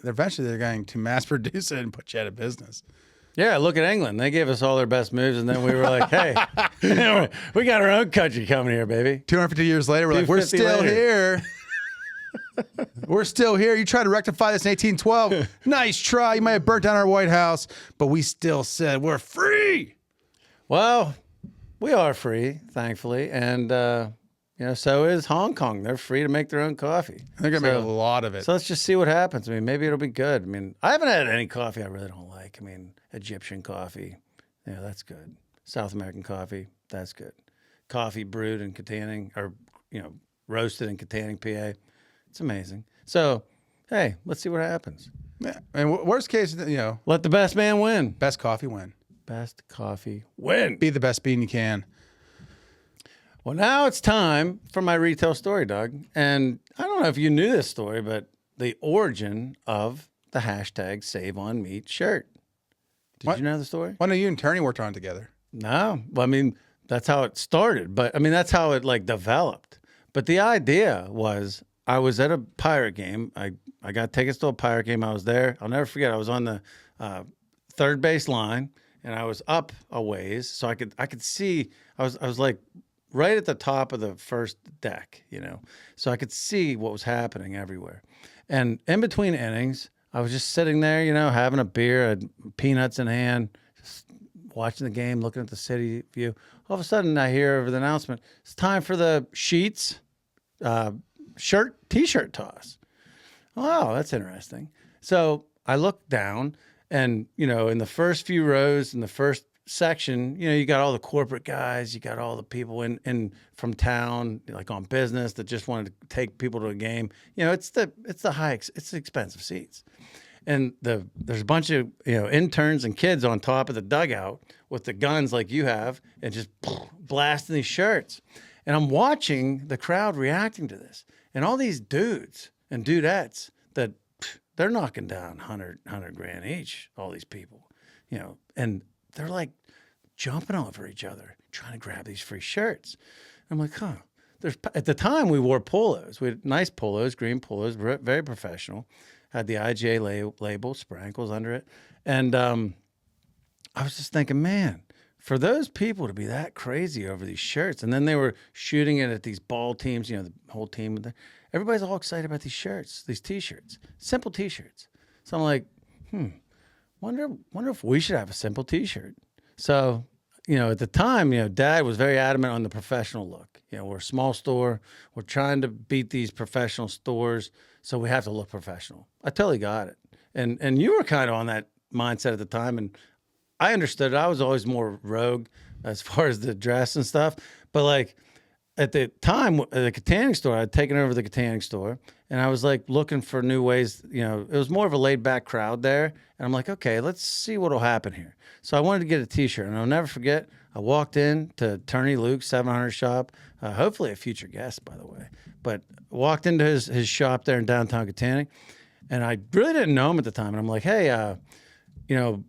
eventually they're going to mass produce it and put you out of business. Yeah, look at England. They gave us all their best moves, and then we were like, hey, we got our own country coming here, baby. 250 years later, we're like, we're still here. We're still here. You tried to rectify this in 1812. Nice try. You might have burnt down our White House, but we still said we're free. Well, we are free, thankfully. And, you know, so is Hong Kong. They're free to make their own coffee. They're going to make a lot of it. So let's just see what happens. I mean, maybe it'll be good. I mean, I haven't had any coffee I really don't like. I mean, Egyptian coffee, yeah, that's good. South American coffee, that's good. Coffee brewed and containing, or, you know, roasted and containing PA, it's amazing. So, hey, let's see what happens. Yeah. And worst case, you know, let the best man win. Best coffee win. Best coffee win. Be the best bean you can. Well, now it's time for my retail story, Doug. And I don't know if you knew this story, but the origin of the hashtag Save on Meat shirt. Did you know the story? Well, no, you and Turney worked on it together. No. Well, I mean, that's how it started. But I mean, that's how it like developed. But the idea was I was at a Pirate game. I got tickets to a Pirate game. I was there. I'll never forget. I was on the third base line and I was up a ways. So I could see, I was like right at the top of the first deck, you know, so I could see what was happening everywhere. And in between innings, I was just sitting there, you know, having a beer, had peanuts in hand, just watching the game, looking at the city view. All of a sudden, I hear over the announcement, it's time for the Sheets t-shirt toss. Oh, that's interesting. So I looked down and, you know, in the first few rows, in the first section, you know, you got all the corporate guys, you got all the people in from town, like on business that just wanted to take people to a game. You know, it's the expensive seats. And there's a bunch of, you know, interns and kids on top of the dugout with the guns like you have and just blasting these shirts. And I'm watching the crowd reacting to this. And all these dudes and dudettes that they're knocking down 100 grand each, all these people, you know, and they're like jumping over each other, trying to grab these free shirts. I'm like, huh. At the time, we wore polos. We had nice polos, green polos, very professional. Had the IGA label, Sprankles under it. And I was just thinking, man, for those people to be that crazy over these shirts, and then they were shooting it at these ball teams, you know, the whole team. Everybody's all excited about these shirts, these T-shirts, simple T-shirts. So I'm like, wonder if we should have a simple T-shirt. So, you know, at the time, you know, Dad was very adamant on the professional look. You know, we're a small store. We're trying to beat these professional stores, so we have to look professional. I totally got it. And you were kind of on that mindset at the time, and I understood it. I was always more rogue as far as the dress and stuff. But like at the time, at the Katanning store, I'd taken over the Katanning store, and I was like looking for new ways. You know, it was more of a laid back crowd there. And I'm like, okay, let's see what'll happen here. So I wanted to get a T-shirt, and I'll never forget. I walked in to Turney Luke's 700 shop, hopefully a future guest, by the way. But walked into his shop there in downtown Katanning, and I really didn't know him at the time. And I'm like, hey, you know,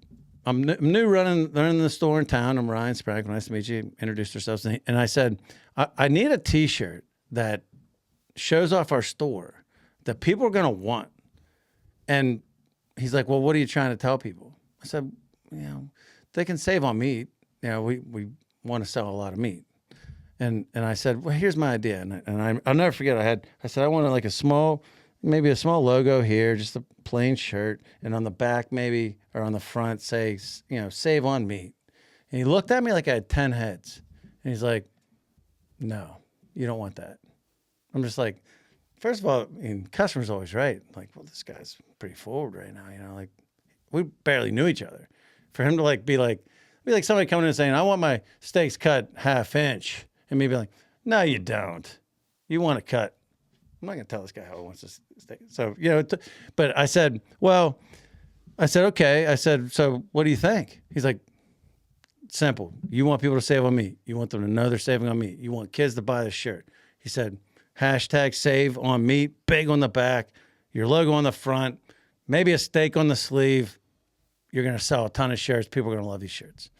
I'm new running the store in town. I'm Ryan Sprankle. Nice to meet you. Introduced ourselves. And I said, I need a T-shirt that shows off our store that people are going to want. And he's like, well, what are you trying to tell people? I said, you know, they can save on meat. You know, we want to sell a lot of meat. And I said, well, here's my idea. And I'll never forget. I said, I want like maybe a small logo here, just a plain shirt. And on the back, maybe, or on the front, say, you know, save on meat. And he looked at me like I had 10 heads. And he's like, no, you don't want that. I'm just like, first of all, I mean, customer's always right. Like, well, this guy's pretty forward right now. You know, like we barely knew each other. For him to like be like somebody coming in and saying, I want my steaks cut 1/2 inch. And me be like, no, you don't. You want to cut. I'm not going to tell this guy how he wants his steak. So, you know, but I said, okay. I said, so what do you think? He's like, simple. You want people to save on meat. You want them to know they're saving on meat. You want kids to buy this shirt. He said, hashtag save on meat, big on the back, your logo on the front, maybe a steak on the sleeve. You're going to sell a ton of shirts. People are going to love these shirts.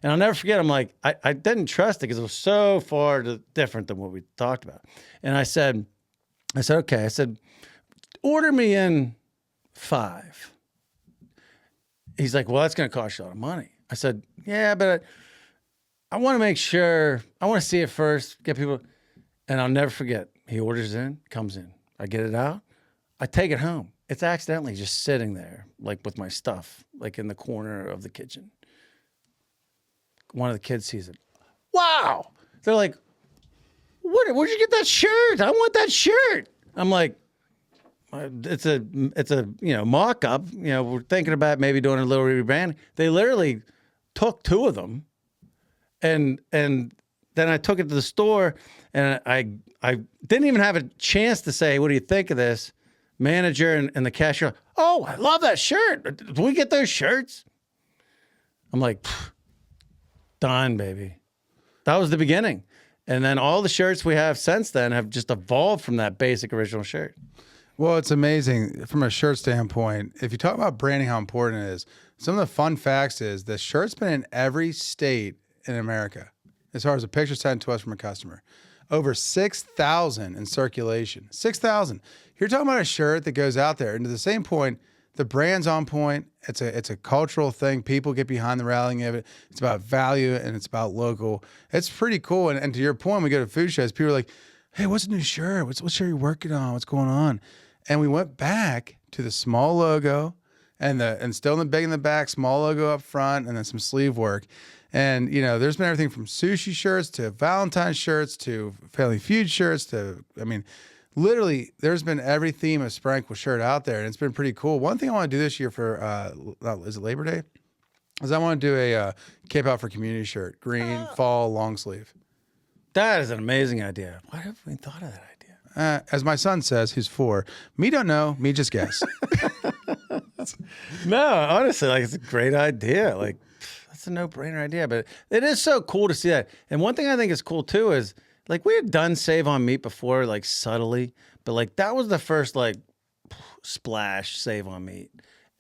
And I'll never forget, I'm like, I didn't trust it because it was so far different than what we talked about. And I said, okay. I said, order me in 5. He's like, well, that's going to cost you a lot of money. I said, yeah, but I want to make sure. I want to see it first, get people. And I'll never forget. He orders in, comes in. I get it out. I take it home. It's accidentally just sitting there, like with my stuff, like in the corner of the kitchen. One of the kids sees it. Wow. They're like, where'd you get that shirt? I want that shirt. I'm like, it's a you know, mock-up. You know, we're thinking about maybe doing a little rebrand. They literally took 2 of them, and then I took it to the store, and I didn't even have a chance to say, what do you think of this? Manager and the cashier, oh, I love that shirt. Did we get those shirts? I'm like, done, baby. That was the beginning. And then all the shirts we have since then have just evolved from that basic original shirt. Well, it's amazing from a shirt standpoint. If you talk about branding, how important it is, some of the fun facts is the shirt's been in every state in America, as far as a picture sent to us from a customer. Over 6,000 in circulation. 6,000. You're talking about a shirt that goes out there. And to the same point, the brand's on point. It's a cultural thing. People get behind the rallying of it. It's about value and it's about local. It's pretty cool. And to your point, when we go to food shows, people are like, hey, what's the new shirt? What shirt are you working on? What's going on? And we went back to the small logo and still in the big in the back, small logo up front, and then some sleeve work. And, you know, there's been everything from sushi shirts to Valentine's shirts to Family Feud shirts to, I mean, literally, there's been every theme of Sprankle shirt out there, and it's been pretty cool. One thing I want to do this year for, is it Labor Day? Is I want to do a Cape Out for Community shirt, green, fall, long sleeve. That is an amazing idea. Why haven't we thought of that idea? As my son says, who's 4, me don't know, me just guess. No, honestly, like it's a great idea. Like that's a no-brainer idea, but it is so cool to see that. And one thing I think is cool too is like we had done save on meat before, like subtly, but like that was the first like splash save on meat.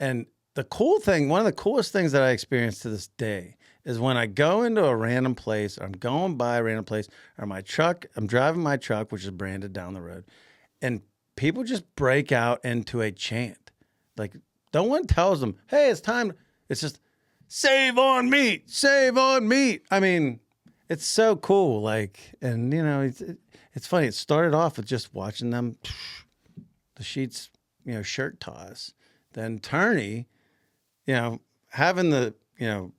And the cool thing, one of the coolest things that I experienced to this day is when I go into a random place, or I'm going by a random place, or I'm driving my truck, which is branded down the road, and people just break out into a chant. Like, no one tells them, hey, it's time. It's just, save on meat, save on meat. I mean, it's so cool. Like, and, you know, it's funny. It started off with just watching them, the sheets, you know, shirt toss. Then Turney, you know, having the, you know,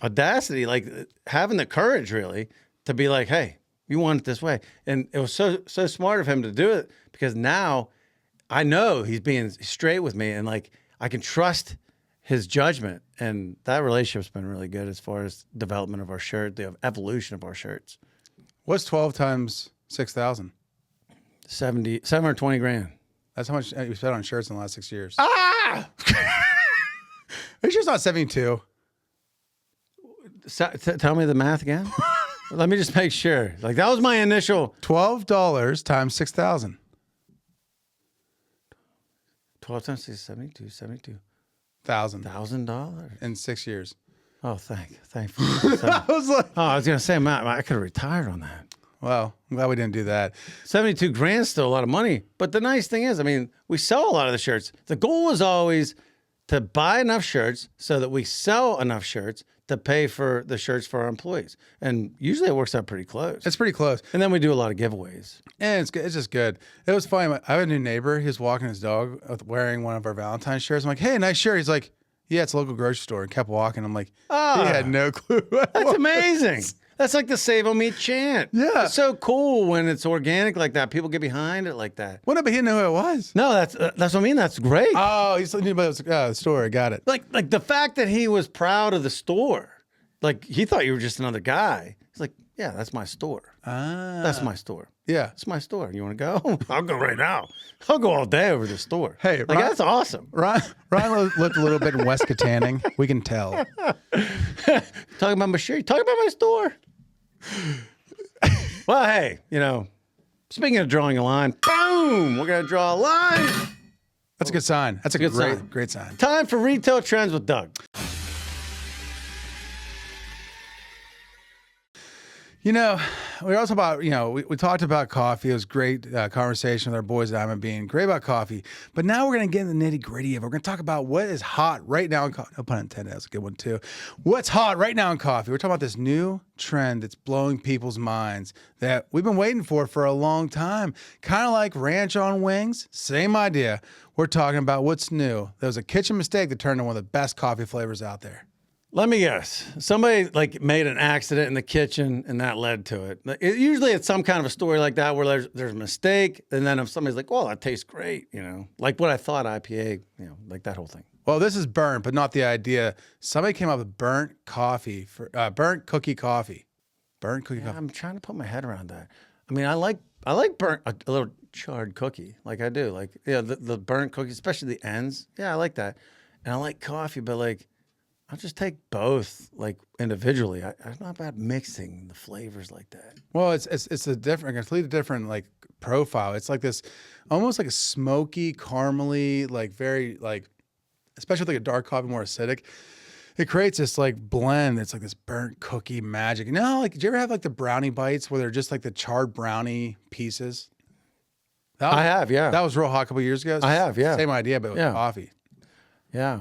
audacity, like having the courage really to be like, hey, you want it this way. And it was so smart of him to do it, because now I know he's being straight with me, and like I can trust his judgment. And that relationship's been really good as far as development of our shirt, the evolution of our shirts. What's 12 times 6,000? 720 grand. That's how much you spent on shirts in the last 6 years. Ah! Are you sure it's not 72? Tell me the math again. Let me just make sure. Like, that was my initial. $12 times 6,000. 12 times 6, 72. $1,000 in 6 years. Oh, thankfully. I was like, I was going to say, Matt, I could have retired on that. well, I'm glad we didn't do that. 72 grand is still a lot of money. But the nice thing is, I mean, we sell a lot of the shirts. The goal is always to buy enough shirts so that we sell enough shirts to pay for the shirts for our employees. And usually it works out pretty close. It's pretty close. And then we do a lot of giveaways. And it's good. It's just good. It was funny. I have a new neighbor. He was walking his dog wearing one of our Valentine's shirts. I'm like, hey, nice shirt. He's like, yeah, it's a local grocery store. And kept walking. I'm like, he had no clue. That's amazing. That's like the Save On Meat chant. Yeah. It's so cool when it's organic like that. People get behind it like that. Well, no, but he didn't know who it was. No, that's what I mean. That's great. Oh, he's knew about the store. Got it. Like the fact that he was proud of the store. Like, he thought you were just another guy. He's like, yeah, that's my store. That's my store. Yeah. It's my store. You want to go? I'll go right now. I'll go all day over the store. Hey, like, Ryan- that's awesome. Ryan looked a little bit in West Katanning. We can tell. Talking about my shirt. Talking about my store. Well, hey, you know, speaking of drawing a line, boom, we're going to draw a line. That's a good sign. That's a Good great, sign. great sign. Time for Retail Trends with Doug. You know, we also about, you know, we talked about coffee. It was great conversation with our boys at Ima Bean. Great about coffee. But now we're going to get in the nitty gritty of it. We're going to talk about what is hot right now in coffee. No pun intended. That's a good one, too. What's hot right now in coffee? We're talking about this new trend that's blowing people's minds that we've been waiting for a long time. Kind of like ranch on wings. Same idea. We're talking about what's new. There was a kitchen mistake that turned into one of the best coffee flavors out there. Let me guess. Somebody like made an accident in the kitchen and that led to it. Usually it's some kind of a story like that where there's a mistake. And then if somebody's like, well, that tastes great, you know, like what I thought IPA, you know, like that whole thing. Well, this is burnt, but not the idea. Somebody came up with burnt cookie coffee. Burnt cookie coffee. I'm trying to put my head around that. I mean, I like burnt, a little charred cookie. Like I do. Like, yeah, the burnt cookie, especially the ends. Yeah, I like that. And I like coffee, but like, I'll just take both, like, individually. I'm not about mixing the flavors like that. Well, it's a completely different like profile. It's like this, almost like a smoky, caramely, like very like, especially with like a dark coffee, more acidic. It creates this like blend. It's like this burnt cookie magic. You know, like, did you ever have like the brownie bites where they're just like the charred brownie pieces? I have, yeah. That was real hot a couple years ago. I have, yeah. Same idea, but with coffee. Yeah.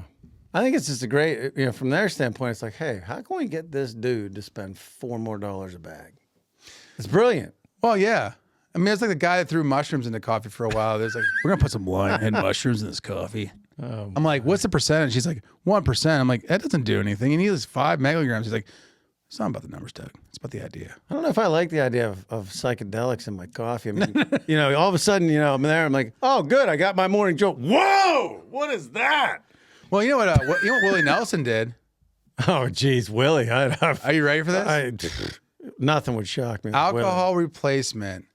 I think it's just a great, you know, from their standpoint, it's like, hey, how can we get this dude to spend $4 more a bag? It's brilliant. Well, yeah. I mean, it's like the guy that threw mushrooms into coffee for a while. There's like, we're going to put some lime and mushrooms in this coffee. I'm like, what's the percentage? He's like, 1%. I'm like, that doesn't do anything. He needs 5 milligrams. He's like, it's not about the numbers, Doug. It's about the idea. I don't know if I like the idea of psychedelics in my coffee. I mean, you know, all of a sudden, you know, I'm there. I'm like, oh, good. I got my morning joke. Whoa, what is that? Well, you know what Willie Nelson did? Oh, geez, Willie. Are you ready for this? Nothing would shock me. Alcohol replacement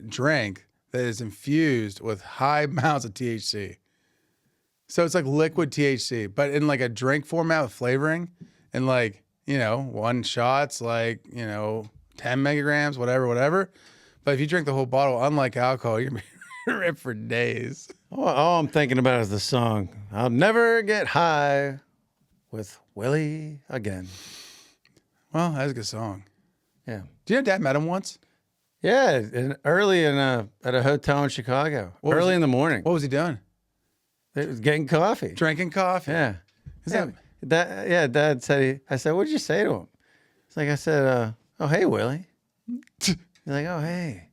drink that is infused with high amounts of THC. So it's like liquid THC, but in like a drink format with flavoring, and like, you know, one shot's like, you know, 10 megagrams, whatever. But if you drink the whole bottle, unlike alcohol, you're gonna be ripped for days. All I'm thinking about is the song, I'll never get high with Willie again. Well, that's a good song. Yeah. Do you know Dad met him once? Yeah, at a hotel in Chicago. Early in the morning. What was he doing? They was getting coffee. Drinking coffee. Yeah. Is that- Dad said I said, what'd you say to him? It's like I said, oh hey Willie. He's like, oh hey.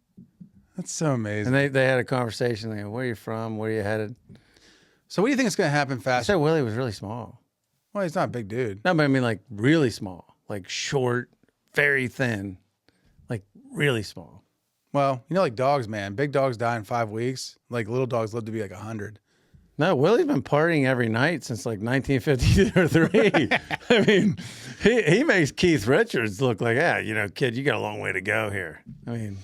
That's so amazing. And they had a conversation, like, where are you from? Where are you headed? So what do you think is going to happen I fast? said Willie was really small. Well, he's not a big dude. No, but I mean like really small. Like short, very thin. Like really small. Well, you know, like dogs, man. Big dogs die in 5 weeks. Like little dogs live to be like 100. No, Willie's been partying every night since like 1953. I mean, he makes Keith Richards look like, kid, you got a long way to go here. I mean,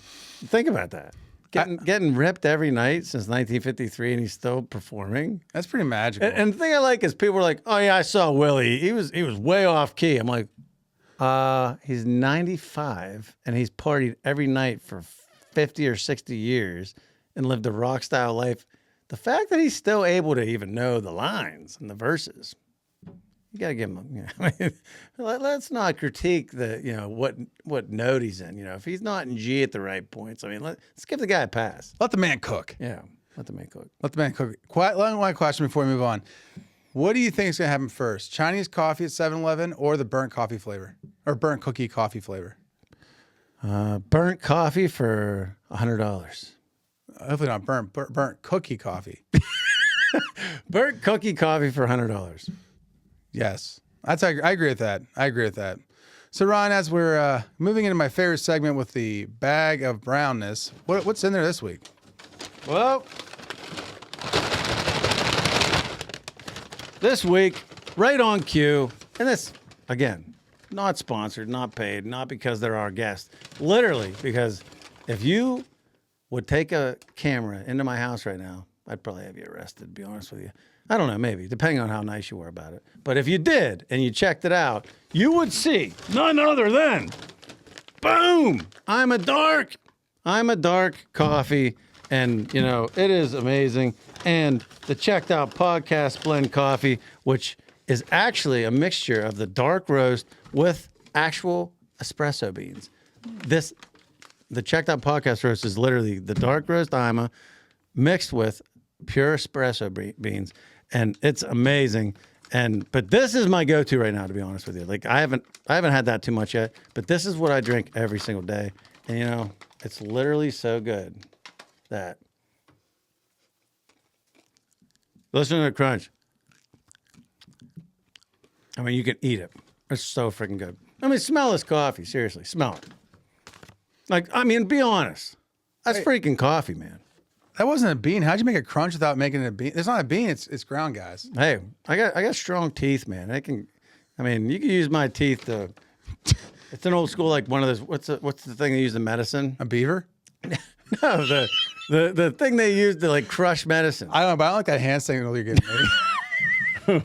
think about that. Getting ripped every night since 1953, and he's still performing. That's pretty magical. And the thing I like is people are like, "Oh yeah, I saw Willie. He was way off key." I'm like, he's 95 and he's partied every night for 50 or 60 years and lived a rock style life. The fact that he's still able to even know the lines and the verses, you gotta give him. I mean, let's not critique what note he's in. If he's not in G at the right points, I mean, let's give the guy a pass. Let the man cook. Yeah, let the man cook. Let the man cook. One question before we move on. What do you think is going to happen first? Chinese coffee at 7-Eleven or the burnt coffee flavor? Or burnt cookie coffee flavor? Burnt coffee for $100. Hopefully not burnt cookie coffee. Burnt cookie coffee for $100. Yes. I agree with that. I agree with that. So, Ron, as we're moving into my favorite segment with the bag of brownness, what's in there this week? Well, this week, right on cue, and this, again, not sponsored, not paid, not because they're our guests. Literally, because if you would take a camera into my house right now, I'd probably have you arrested, to be honest with you. I don't know, maybe, depending on how nice you were about it. But if you did and you checked it out, you would see none other than, boom, I'm a dark coffee. And, it is amazing. And the Checked Out Podcast Blend Coffee, which is actually a mixture of the dark roast with actual espresso beans. The Checked Out Podcast roast is literally the dark roast Ima mixed with pure espresso beans. And it's amazing. But this is my go-to right now, to be honest with you. Like I haven't had that too much yet, but this is what I drink every single day. And it's literally so good that. Listen to the crunch. I mean, you can eat it. It's so freaking good. I mean, smell this coffee. Seriously, smell it. Be honest. That's freaking coffee, man. That wasn't a bean. How'd you make a crunch without making it a bean? It's not a bean. It's ground, guys. Hey, I got strong teeth, man. You can use my teeth to. It's an old school, like one of those. What's the thing they use in medicine? A beaver? No, the thing they use to like crush medicine. I don't know, but I don't like that hand signal you're giving me.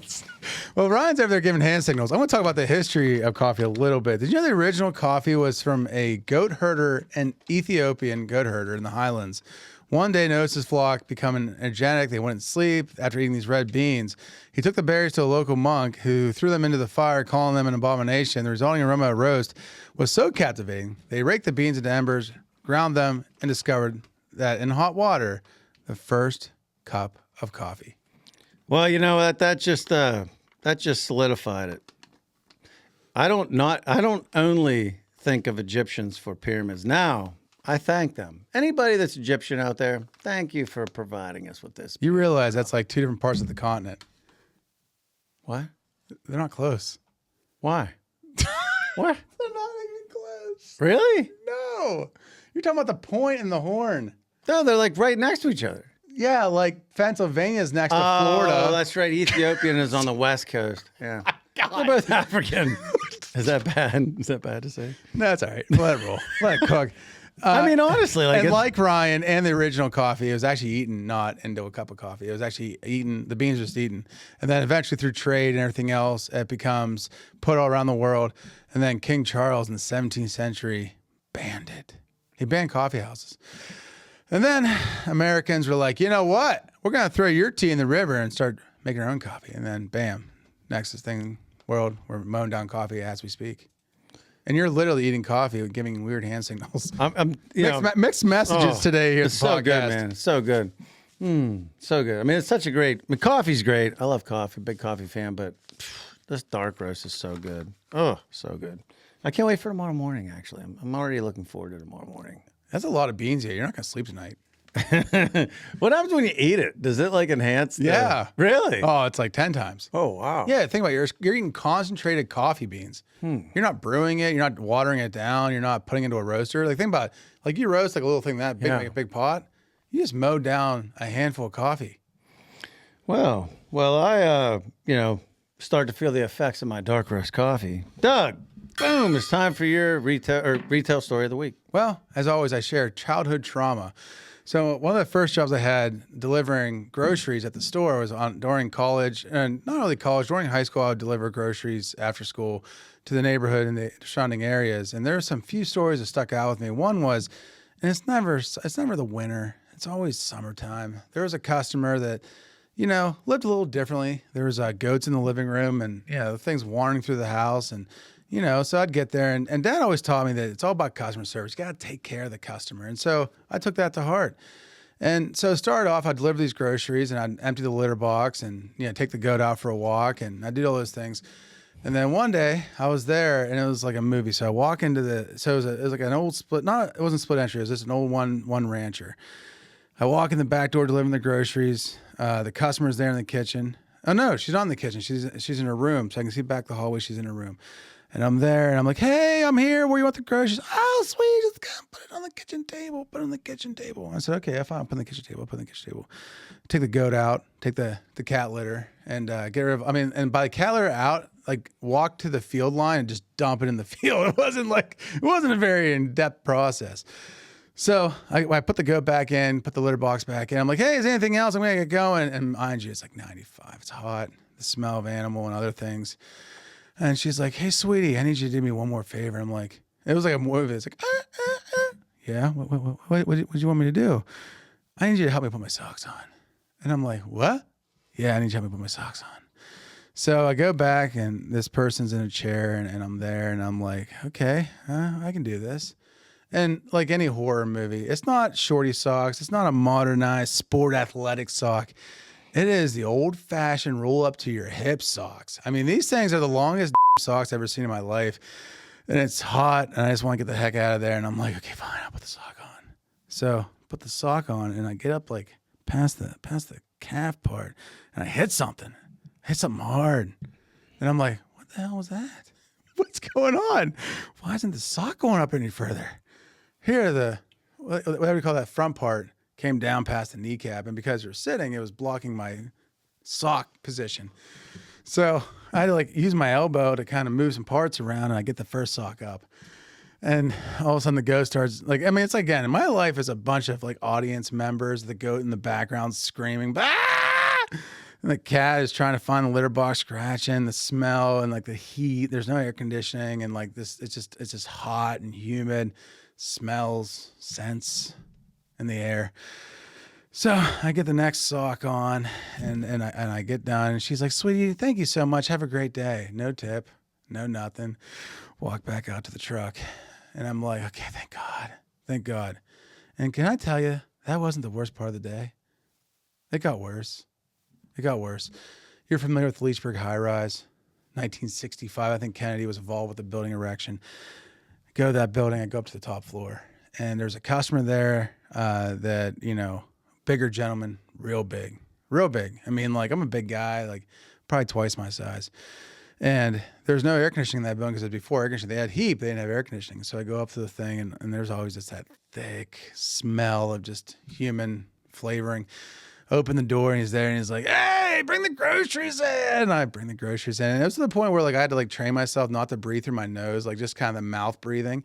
Well, Ryan's over there giving hand signals. I want to talk about the history of coffee a little bit. Did you know the original coffee was from a goat herder, an Ethiopian goat herder in the highlands? One day noticed his flock becoming energetic. They wouldn't sleep after eating these red beans. He took the berries to a local monk who threw them into the fire, calling them an abomination. The resulting aroma of roast was so captivating, they raked the beans into embers, ground them, and discovered that in hot water, the first cup of coffee. Well, that just solidified it. I don't only think of Egyptians for pyramids. Now, I thank them. Anybody that's Egyptian out there, thank you for providing us with this. You realize that's like two different parts of the continent. What? They're not close. Why? What? They're not even close. Really? No. You're talking about the point and the horn. No, they're like right next to each other. Yeah, like Pennsylvania's next to Florida. Oh, that's right. Ethiopian is on the west coast. Yeah. They're both African. Is that bad? Is that bad to say? No, that's all right. Let it roll. Let it cook. Honestly, like Ryan and the original coffee, it was actually eaten not into a cup of coffee. It was actually eaten, the beans were just eaten. And then eventually through trade and everything else, it becomes put all around the world. And then King Charles in the 17th century banned it. He banned coffee houses. And then Americans were like, you know what? We're going to throw your tea in the river and start making our own coffee. And then bam, next thing, world. We're mowing down coffee as we speak. And you're literally eating coffee, giving weird hand signals. Mixed messages today here at It's the so podcast. good, man. It's so good. So good. I mean, it's such a great. I mean, coffee's great. I love coffee. Big coffee fan, but this dark roast is so good. Oh, so good. I can't wait for tomorrow morning. Actually, I'm already looking forward to tomorrow morning. That's a lot of beans here. You're not gonna sleep tonight. What happens when you eat it? Does it like enhance? Yeah. Really? Oh, it's like 10 times. Oh, wow. Yeah, think about it. You're eating concentrated coffee beans. You're not brewing it. You're not watering it down. You're not putting it into a roaster. Like think about it. Like you roast like a little thing that big, Yeah. like a big pot. You just mow down a handful of coffee. Well, I start to feel the effects of my dark roast coffee. Doug, boom! It's time for your retail story of the week. Well, as always, I share childhood trauma. So one of the first jobs I had delivering groceries at the store was during college, and not only college, during high school, I would deliver groceries after school to the neighborhood and the surrounding areas. And there are some few stories that stuck out with me. One was, and it's never the winter. It's always summertime. There was a customer that, lived a little differently. There was goats in the living room and, the things wandering through the house. And, so I'd get there and Dad always taught me that it's all about customer service. You got to take care of the customer. And so I took that to heart. And so started off, I'd deliver these groceries and I'd empty the litter box and, take the goat out for a walk. And I did all those things. And then one day I was there and it was like a movie. So I walk into it was like an old split, it wasn't split entry. It was just an old one rancher. I walk in the back door delivering the groceries. The customer's there in the kitchen. Oh no, she's not in the kitchen. She's in her room. So I can see back the hallway. She's in her room. And I'm there and I'm like, hey, I'm here. Where you want the groceries? Oh, sweet. Just come put it on the kitchen table. Put it on the kitchen table. I said, okay, fine. I'll put it on the kitchen table. Take the goat out, take the cat litter and get rid of, and by the cat litter out, like walk to the field line and just dump it in the field. It wasn't a very in-depth process. So I put the goat back in, put the litter box back in. I'm like, hey, is there anything else? I'm going to get going. And mind you, it's like 95. It's hot. The smell of animal and other things. And she's like, hey, sweetie, I need you to do me one more favor. I'm like, it was like a movie. It's like, yeah, what do you want me to do? I need you to help me put my socks on. And I'm like, what? Yeah, I need you to help me put my socks on. So I go back and this person's in a chair and I'm there and I'm like, okay, I can do this. And like any horror movie, it's not shorty socks. It's not a modernized sport athletic sock. It is the old fashioned roll up to your hip socks. I mean, these things are the longest socks I've ever seen in my life. And it's hot and I just want to get the heck out of there. And I'm like, okay, fine, I'll put the sock on. So put the sock on and I get up like past the calf part and I hit something. I hit something hard. And I'm like, what the hell was that? What's going on? Why isn't the sock going up any further? Here, whatever you call that front part came down past the kneecap. And because you're sitting, it was blocking my sock position. So I had to like use my elbow to kind of move some parts around and I get the first sock up. And all of a sudden the goat starts it's again, in my life is a bunch of like audience members, the goat in the background screaming, bah! And the cat is trying to find the litter box, scratching, the smell and like the heat. There's no air conditioning and like this, it's just hot and humid. Smells, scents in the air. So I get the next sock on and I get done and she's like, sweetie, thank you so much. Have a great day. No tip, no nothing. Walk back out to the truck and I'm like, okay, thank God. And can I tell you, that wasn't the worst part of the day. It got worse. You're familiar with the Leechburg high rise, 1965. I think Kennedy was involved with the building erection. Go to that building, I go up to the top floor and there's a customer there that, bigger gentleman, real big. I mean, like I'm a big guy, like probably twice my size. And there's no air conditioning in that building because before air conditioning, they had heat, they didn't have air conditioning. So I go up to the thing and there's always just that thick smell of just human flavoring. Open the door and he's there and he's like, hey, bring the groceries in. And I bring the groceries in. And it was to the point where like I had to like train myself not to breathe through my nose, like just kind of the mouth breathing.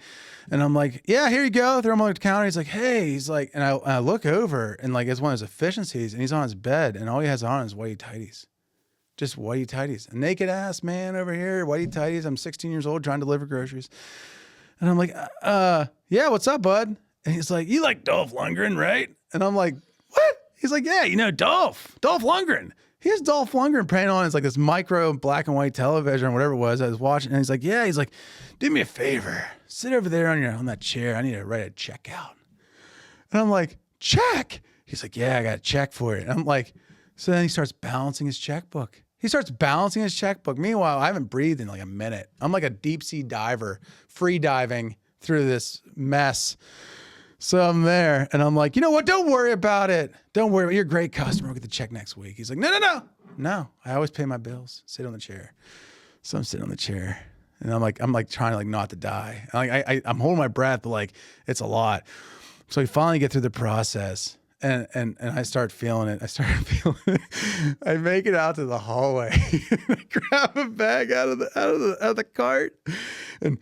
And I'm like, yeah, here you go. Throw him on the counter. He's like, hey, he's like, and I look over and like it's one of his efficiencies and he's on his bed and all he has on is whitey tighties. Just whitey tighties. A naked ass man over here, whitey tighties. I'm 16 years old trying to deliver groceries. And I'm like, yeah, what's up, bud? And he's like, you like Dolph Lundgren, right? And I'm like, what? He's like, yeah, Dolph Lundgren. he has Dolph Lundgren playing on his like this micro black and white television or whatever it was I was watching. And he's like, yeah, he's like, do me a favor. Sit over there on that chair. I need to write a check out. And I'm like, check? He's like, yeah, I got a check for it. And I'm like, so then he starts balancing his checkbook. Meanwhile, I haven't breathed in like a minute. I'm like a deep sea diver, free diving through this mess. So I'm there and I'm like, you know what? Don't worry about it. Don't worry. You're a great customer. We'll get the check next week. He's like, no. I always pay my bills. Sit on the chair. So I'm sitting on the chair and I'm like trying to like not to die. I'm holding my breath, but like it's a lot. So we finally get through the process. And I start feeling it. I make it out to the hallway. I grab a bag out of the cart and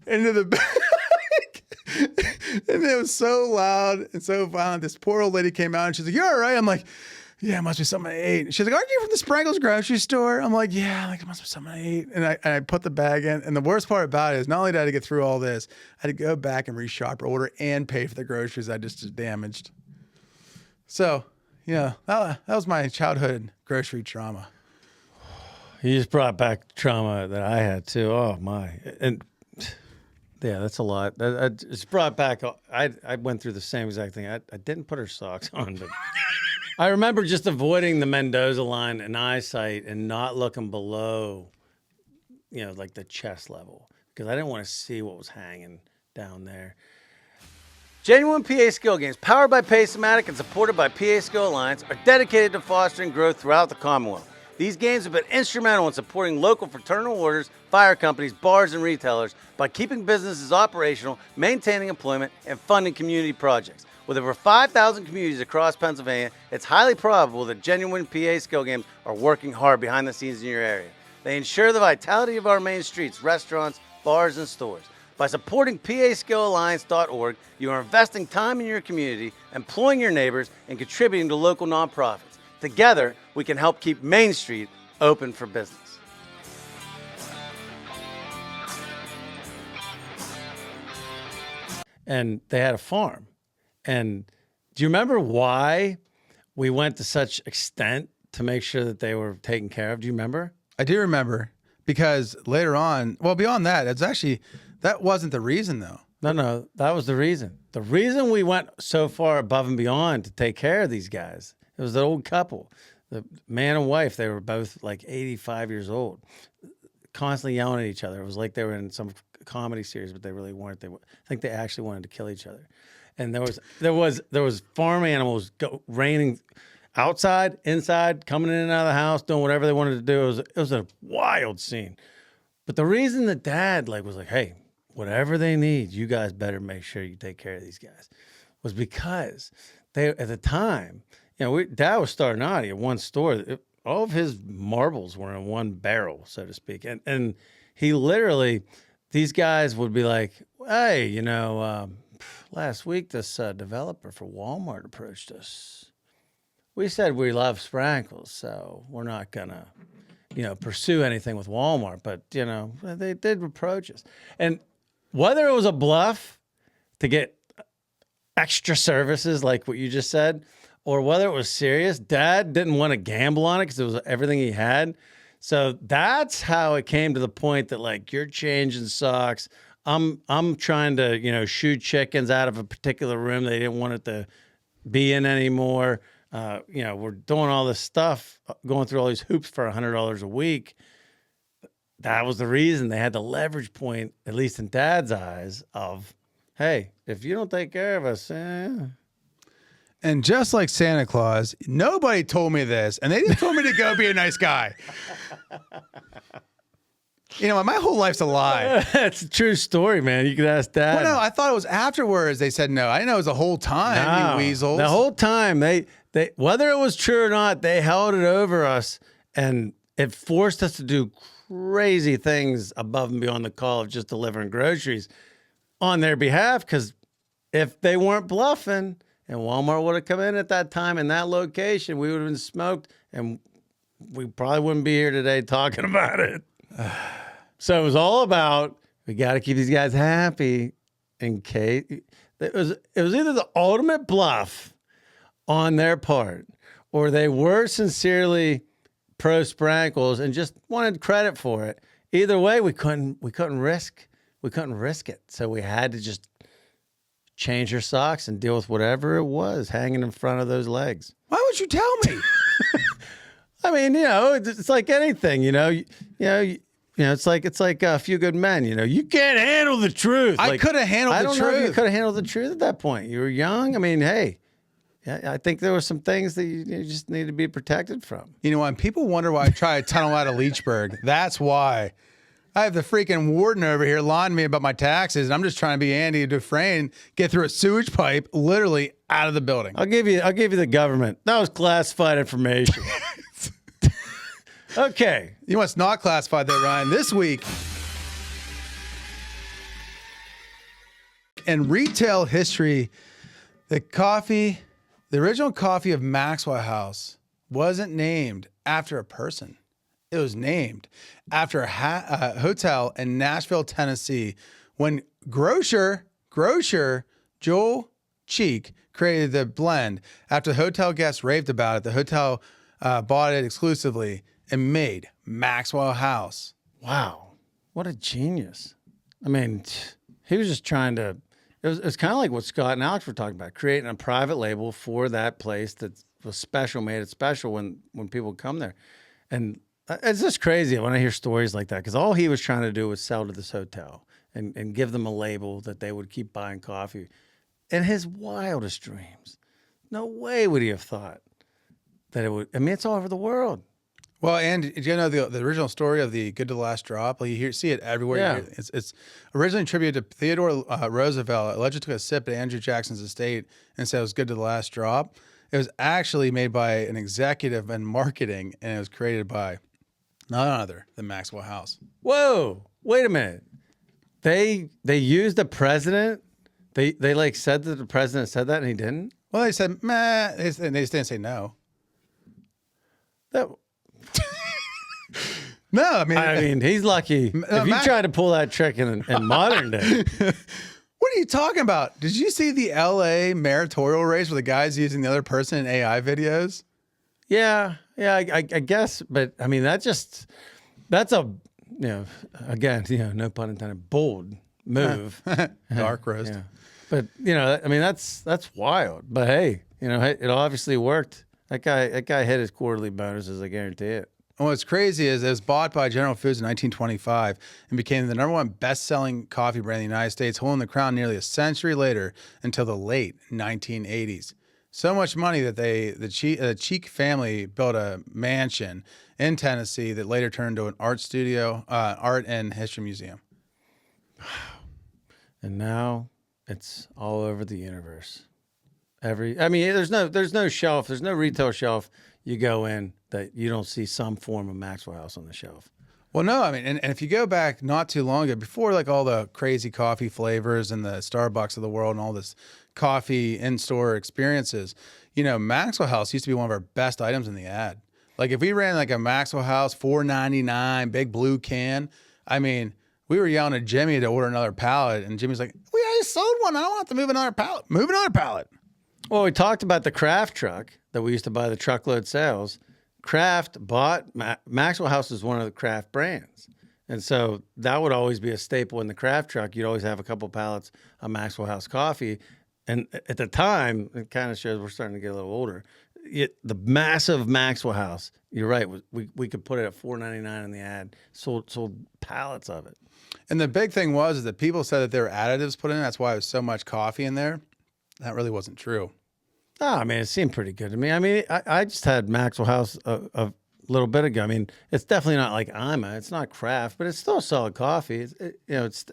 into the bag. And it was so loud and so violent. This poor old lady came out and she's like, "You all right?" I'm like, "Yeah, it must be something I ate." She's like, "Aren't you from the Sprankle's grocery store?" I'm like, "Yeah, like it must be something I ate." And I put the bag in. And the worst part about it is not only did I get through all this, I had to go back and reshop her order and pay for the groceries I just damaged. So, yeah, that was my childhood grocery trauma. You just brought back trauma that I had too. Oh my. And yeah, that's a lot. I just brought back, I went through the same exact thing. I didn't put her socks on, but I remember just avoiding the Mendoza line in eyesight and not looking below, like the chest level, because I didn't want to see what was hanging down there. Genuine PA Skill Games, powered by Pacematic and supported by PA Skill Alliance, are dedicated to fostering growth throughout the Commonwealth. These games have been instrumental in supporting local fraternal orders, fire companies, bars, and retailers by keeping businesses operational, maintaining employment, and funding community projects. With over 5,000 communities across Pennsylvania, it's highly probable that genuine PA Skill Games are working hard behind the scenes in your area. They ensure the vitality of our main streets, restaurants, bars, and stores. By supporting PASkillalliance.org, you are investing time in your community, employing your neighbors, and contributing to local nonprofits. Together, we can help keep Main Street open for business. And they had a farm. And do you remember why we went to such extent to make sure that they were taken care of? Do you remember? I do remember, because later on, well, beyond that, that wasn't the reason though. No, that was the reason. The reason we went so far above and beyond to take care of these guys, it was the old couple, the man and wife. They were both like 85 years old, constantly yelling at each other. It was like they were in some comedy series, but they really weren't. I think they actually wanted to kill each other. And there was farm animals raining outside, inside, coming in and out of the house, doing whatever they wanted to do. It was a wild scene. But the reason that Dad was like, "Hey, whatever they need, you guys better make sure you take care of these guys," was because they, at the time, Dad was starting out at one store. All of his marbles were in one barrel, so to speak. And he literally, these guys would be like, "Hey, last week this developer for Walmart approached us. We said we love Sprankles, so we're not going to, pursue anything with Walmart. But, they did approach us." And whether it was a bluff to get extra services like what you just said, or whether it was serious, Dad didn't want to gamble on it because it was everything he had. So that's how it came to the point that you're changing socks. I'm trying to, shoot chickens out of a particular room they didn't want it to be in anymore. We're doing all this stuff, going through all these hoops for $100 a week. That was the reason they had the leverage point, at least in Dad's eyes, of, hey, if you don't take care of us, And just like Santa Claus, nobody told me this, and they just told me to go be a nice guy. My whole life's a lie. That's a true story, man. You could ask Dad. Well, no, I thought it was afterwards they said no. I didn't know it was the whole time, you weasels. The whole time, they whether it was true or not, they held it over us, and it forced us to do crazy things above and beyond the call of just delivering groceries on their behalf. Because if they weren't bluffing and Walmart would have come in at that time in that location, we would have been smoked, and we probably wouldn't be here today talking about it. So it was all about, we got to keep these guys happy in case. It was either the ultimate bluff on their part, or they were sincerely pro Sprankles and just wanted credit for it. Either way, we couldn't risk it. So we had to just change her socks and deal with whatever it was hanging in front of those legs. Why would you tell me? I mean, it's like anything, it's like A Few Good Men, you can't handle the truth. I could have handled the truth. I don't know if you could have handled the truth at that point. You were young. I mean, hey, I think there were some things that you just need to be protected from. You know, when people wonder why I try to tunnel out of Leechburg, that's why. I have the freaking warden over here lying to me about my taxes, and I'm just trying to be Andy Dufresne, get through a sewage pipe, literally out of the building. I'll give you the government. That was classified information. Okay. You know what's not classified there, Ryan? This week, in retail history, the original coffee of Maxwell House wasn't named after a person. It was named after a hotel in Nashville, Tennessee, when grocer Joel Cheek created the blend. After the hotel guests raved about it, the hotel bought it exclusively and made Maxwell House. Wow. What a genius. I mean, he was just trying to, it was kind of like what Scott and Alex were talking about, creating a private label for that place that was special, made it special when people come there. And it's just crazy when I hear stories like that, because all he was trying to do was sell to this hotel and give them a label that they would keep buying coffee. In his wildest dreams, no way would he have thought that it would. I mean, it's all over the world. Well, and do you know the original story of the Good to the Last Drop? Like you see it everywhere. Yeah. It's originally attributed to Theodore Roosevelt. Allegedly took a sip at Andrew Jackson's estate and said it was good to the last drop. It was actually made by an executive in marketing, and it was created by none other than Maxwell House. Whoa! Wait a minute. They used the president. They like said that the president said that and he didn't. Well, they said meh. They just didn't say no. That. No, I mean, he's lucky. If you try to pull that trick in modern day. What are you talking about? Did you see the LA mayoral race where the guy's using the other person in AI videos? Yeah, I guess. But I mean, that's a, again, no pun intended, bold move. Dark roast. Yeah. But, I mean, that's wild. But hey, it obviously worked. That guy hit his quarterly bonuses, I guarantee it. And what's crazy is it was bought by General Foods in 1925 and became the number 1 best-selling coffee brand in the United States, holding the crown nearly a century later until the late 1980s. So much money that the Cheek family built a mansion in Tennessee that later turned into an art studio, art and history museum. And now it's all over the universe. There's no shelf, there's no retail shelf you go in that you don't see some form of Maxwell House on the shelf. Well, no, I mean, and if you go back not too long ago, before like all the crazy coffee flavors and the Starbucks of the world and all this coffee in-store experiences, Maxwell House used to be one of our best items in the ad. Like if we ran like a Maxwell House $4.99 big blue can, I mean, we were yelling at Jimmy to order another pallet, and Jimmy's like, "We already sold one. I don't have to move another pallet. Move another pallet." Well, we talked about the Kraft truck that we used to buy the truckload sales. Kraft bought Maxwell House is one of the Kraft brands. And so that would always be a staple in the Kraft truck. You'd always have a couple pallets of Maxwell House coffee. And at the time, it kind of shows we're starting to get a little older. The massive Maxwell House, you're right, we could put it at $4.99 in the ad, sold pallets of it. And the big thing was that people said that there were additives put in. That's why there was so much coffee in there. That really wasn't true. Oh, I mean, it seemed pretty good to me. I mean, I just had Maxwell House a little bit ago. I mean, it's definitely not like Ima. It's not Kraft, but it's still solid coffee. It's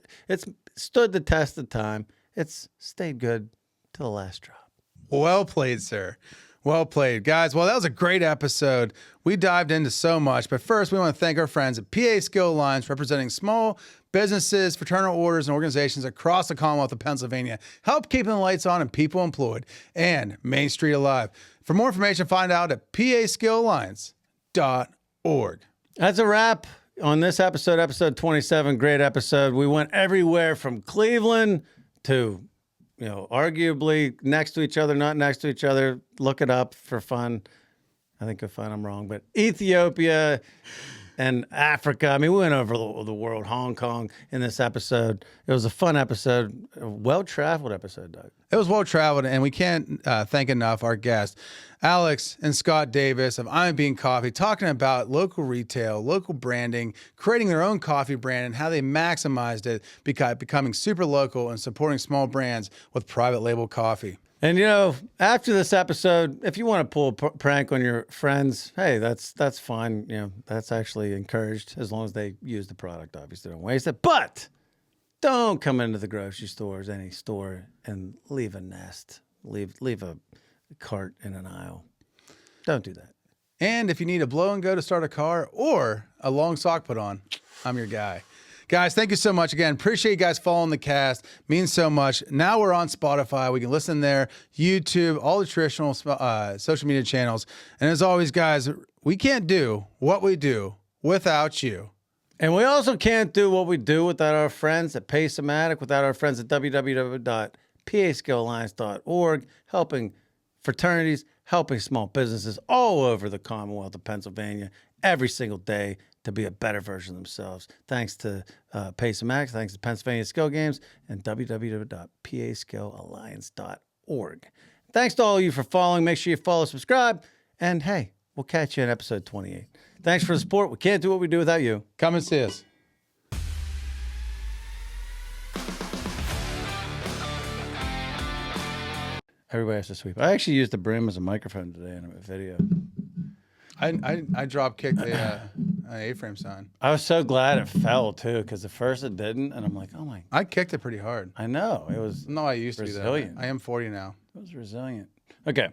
stood the test of time. It's stayed good to the last drop. Well played, sir. Well played, guys. Well, that was a great episode. We dived into so much, but first we want to thank our friends at PA Skill Alliance, representing small businesses, fraternal orders, and organizations across the Commonwealth of Pennsylvania, help keeping the lights on and people employed, and Main Street alive. For more information, find out at paskillalliance.org. That's a wrap on this episode 27. Great episode. We went everywhere from Cleveland to arguably next to each other, not next to each other. Look it up for fun. I think you'll find I'm wrong, but Ethiopia and Africa. I mean, we went over the world, Hong Kong in this episode. It was a fun episode, a well-traveled episode, Doug. It was well-traveled, and we can't thank enough our guests, Alex and Scott Davis of Ima Bean Coffee, talking about local retail, local branding, creating their own coffee brand, and how they maximized it, becoming super local and supporting small brands with private label coffee. And after this episode, if you want to pull a prank on your friends, hey, that's fine. That's actually encouraged as long as they use the product. Obviously, don't waste it. But don't come into the grocery stores, any store, and leave a nest, leave a cart in an aisle. Don't do that. And if you need a blow and go to start a car or a long sock put on, I'm your guy. Guys, thank you so much again. Appreciate you guys following the cast. Means so much. Now we're on Spotify. We can listen there, YouTube, all the traditional social media channels. And as always, guys, we can't do what we do without you. And we also can't do what we do without our friends at Pacematic, without our friends at www.pascalealliance.org, helping fraternities, helping small businesses all over the Commonwealth of Pennsylvania every single day to be a better version of themselves. Thanks to Pacematic, thanks to Pennsylvania Skill Games, and www.pascalealliance.org. Thanks to all of you for following. Make sure you follow, subscribe, and hey, we'll catch you in episode 28. Thanks for the support. We can't do what we do without you. Come and see us. Everybody has to sweep. I actually used the brim as a microphone today in a video. I drop kicked an A-frame sign. I was so glad it fell too, because at first it didn't, and I'm like, oh my. I kicked it pretty hard. I know it was. No, I used to do resilient. that. I am 40 now. It was resilient. Okay.